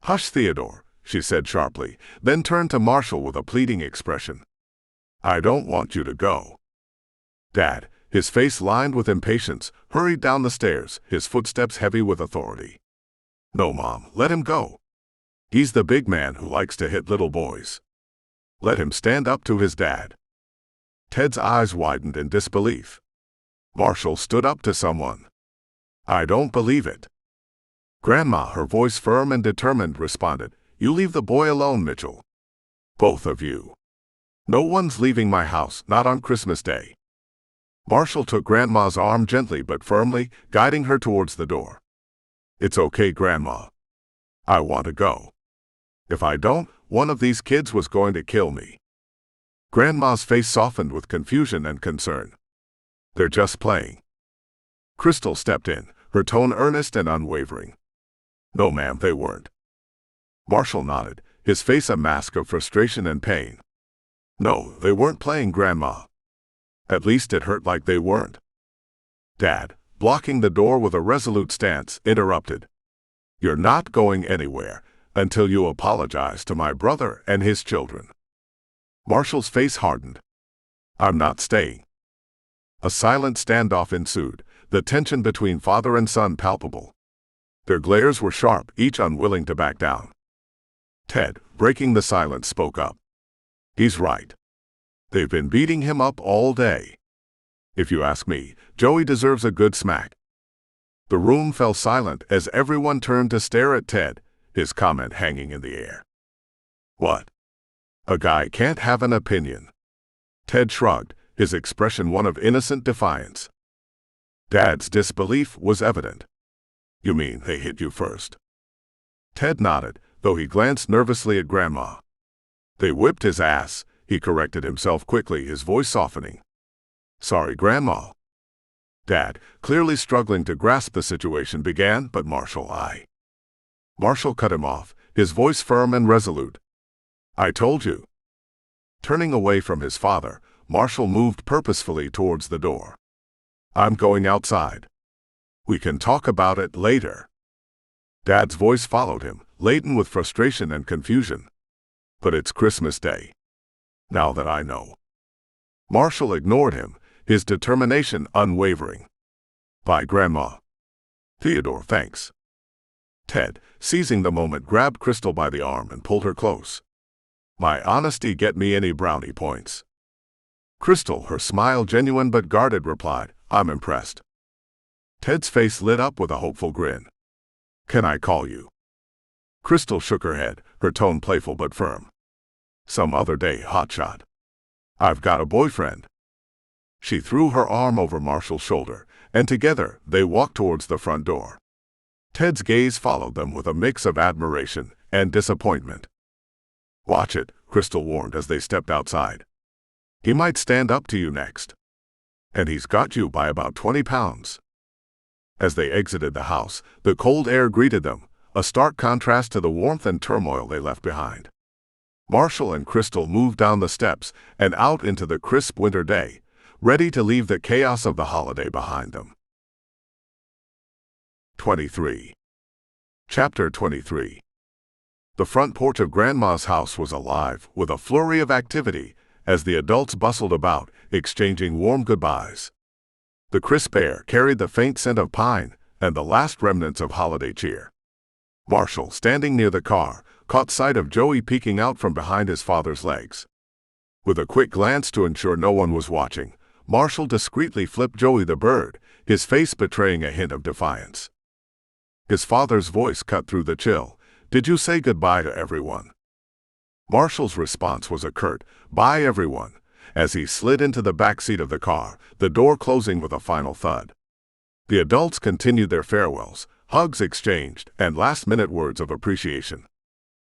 "Hush, Theodore," she said sharply, then turned to Marshall with a pleading expression. "I don't want you to go." Dad, his face lined with impatience, hurried down the stairs, his footsteps heavy with authority. "No, Mom, let him go. He's the big man who likes to hit little boys. Let him stand up to his dad." Ted's eyes widened in disbelief. Marshall stood up to someone. "I don't believe it." Grandma, her voice firm and determined, responded, "You leave the boy alone, Mitchell. Both of you. No one's leaving my house, not on Christmas Day." Marshall took Grandma's arm gently but firmly, guiding her towards the door. "It's okay, Grandma. I want to go. If I don't, one of these kids was going to kill me." Grandma's face softened with confusion and concern. "They're just playing." Crystal stepped in, her tone earnest and unwavering. "No, ma'am, they weren't." Marshall nodded, his face a mask of frustration and pain. "No, they weren't playing, Grandma. At least it hurt like they weren't." Dad, blocking the door with a resolute stance, interrupted. "You're not going anywhere until you apologize to my brother and his children." Marshall's face hardened. "I'm not staying." A silent standoff ensued, the tension between father and son palpable. Their glares were sharp, each unwilling to back down. Ted, breaking the silence, spoke up. "He's right. They've been beating him up all day. If you ask me, Joey deserves a good smack." The room fell silent as everyone turned to stare at Ted, his comment hanging in the air. "What? A guy can't have an opinion." Ted shrugged, his expression one of innocent defiance. Dad's disbelief was evident. "You mean they hit you first?" Ted nodded, though he glanced nervously at Grandma. "They whipped his ass," he corrected himself quickly, his voice softening. "Sorry, Grandma." Dad, clearly struggling to grasp the situation, began, "But Marshall, Marshall cut him off, his voice firm and resolute. "I told you." Turning away from his father, Marshall moved purposefully towards the door. "I'm going outside. We can talk about it later." Dad's voice followed him, laden with frustration and confusion. "But it's Christmas Day. Now that I know." Marshall ignored him, his determination unwavering. "Bye, Grandma." "Theodore, thanks." Ted, seizing the moment, grabbed Crystal by the arm and pulled her close. "My honesty get me any brownie points." Crystal, her smile genuine but guarded, replied, "I'm impressed." Ted's face lit up with a hopeful grin. Can I call you? Crystal shook her head, her tone playful but firm. Some other day, hotshot. I've got a boyfriend. She threw her arm over Marshall's shoulder, and together they walked towards the front door. Ted's gaze followed them with a mix of admiration and disappointment. Watch it, Crystal warned as they stepped outside. He might stand up to you next. And he's got you by about 20 pounds. As they exited the house, the cold air greeted them, a stark contrast to the warmth and turmoil they left behind. Marshall and Crystal moved down the steps and out into the crisp winter day, ready to leave the chaos of the holiday behind them. 23. Chapter 23. The front porch of Grandma's house was alive with a flurry of activity as the adults bustled about, exchanging warm goodbyes. The crisp air carried the faint scent of pine and the last remnants of holiday cheer. Marshall, standing near the car, caught sight of Joey peeking out from behind his father's legs. With a quick glance to ensure no one was watching, Marshall discreetly flipped Joey the bird, his face betraying a hint of defiance. His father's voice cut through the chill. Did you say goodbye to everyone? Marshall's response was a curt, bye everyone, as he slid into the back seat of the car, the door closing with a final thud. The adults continued their farewells, hugs exchanged, and last-minute words of appreciation.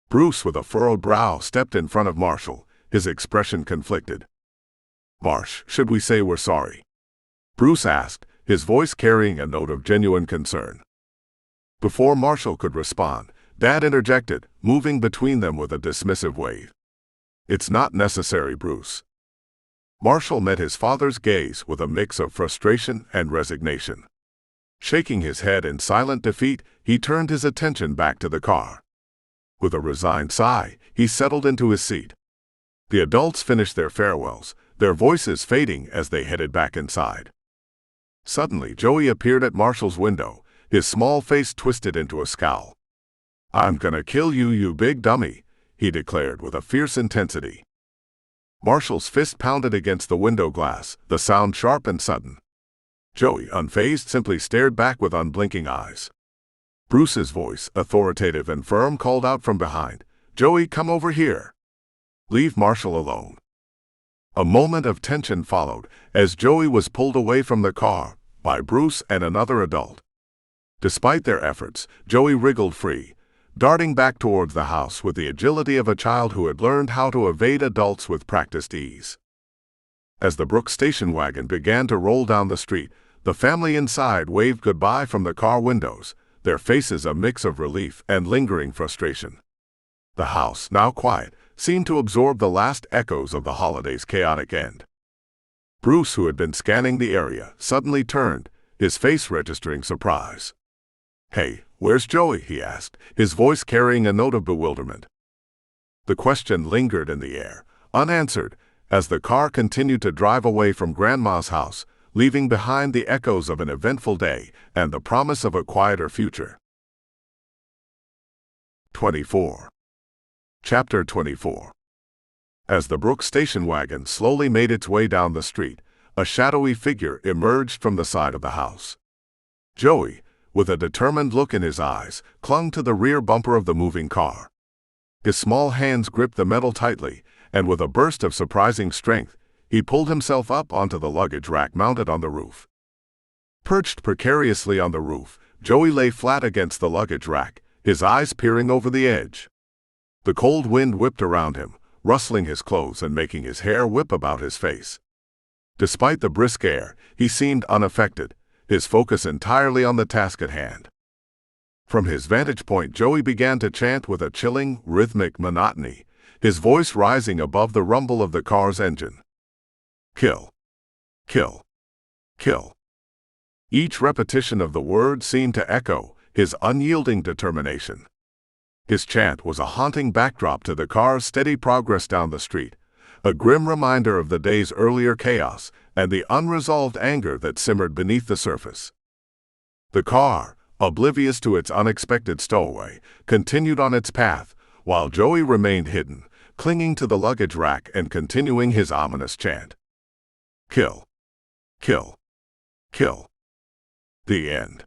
Bruce, with a furrowed brow, stepped in front of Marshall, his expression conflicted. Marsh, should we say we're sorry? Bruce asked, his voice carrying a note of genuine concern. Before Marshall could respond, Dad interjected, moving between them with a dismissive wave. It's not necessary, Bruce. Marshall met his father's gaze with a mix of frustration and resignation. Shaking his head in silent defeat, he turned his attention back to the car. With a resigned sigh, he settled into his seat. The adults finished their farewells, their voices fading as they headed back inside. Suddenly, Joey appeared at Marshall's window, his small face twisted into a scowl. I'm gonna kill you, you big dummy, he declared with a fierce intensity. Marshall's fist pounded against the window glass, the sound sharp and sudden. Joey, unfazed, simply stared back with unblinking eyes. Bruce's voice, authoritative and firm, called out from behind, Joey, come over here. Leave Marshall alone. A moment of tension followed as Joey was pulled away from the car by Bruce and another adult. Despite their efforts, Joey wriggled free, darting back towards the house with the agility of a child who had learned how to evade adults with practiced ease. As the Brooks station wagon began to roll down the street, the family inside waved goodbye from the car windows, their faces a mix of relief and lingering frustration. The house, now quiet, seemed to absorb the last echoes of the holiday's chaotic end. Bruce, who had been scanning the area, suddenly turned, his face registering surprise. Hey, where's Joey? He asked, his voice carrying a note of bewilderment. The question lingered in the air, unanswered, as the car continued to drive away from Grandma's house, leaving behind the echoes of an eventful day and the promise of a quieter future. 24. Chapter 24. As the Brooks station wagon slowly made its way down the street, a shadowy figure emerged from the side of the house. Joey, with a determined look in his eyes, clung to the rear bumper of the moving car. His small hands gripped the metal tightly, and with a burst of surprising strength, he pulled himself up onto the luggage rack mounted on the roof. Perched precariously on the roof, Joey lay flat against the luggage rack, his eyes peering over the edge. The cold wind whipped around him, rustling his clothes and making his hair whip about his face. Despite the brisk air, he seemed unaffected, his focus entirely on the task at hand. From his vantage point, Joey began to chant with a chilling, rhythmic monotony, his voice rising above the rumble of the car's engine. Kill. Kill. Kill. Each repetition of the word seemed to echo his unyielding determination. His chant was a haunting backdrop to the car's steady progress down the street, a grim reminder of the day's earlier chaos and the unresolved anger that simmered beneath the surface. The car, oblivious to its unexpected stowaway, continued on its path, while Joey remained hidden, clinging to the luggage rack and continuing his ominous chant. Kill. Kill. Kill. The end.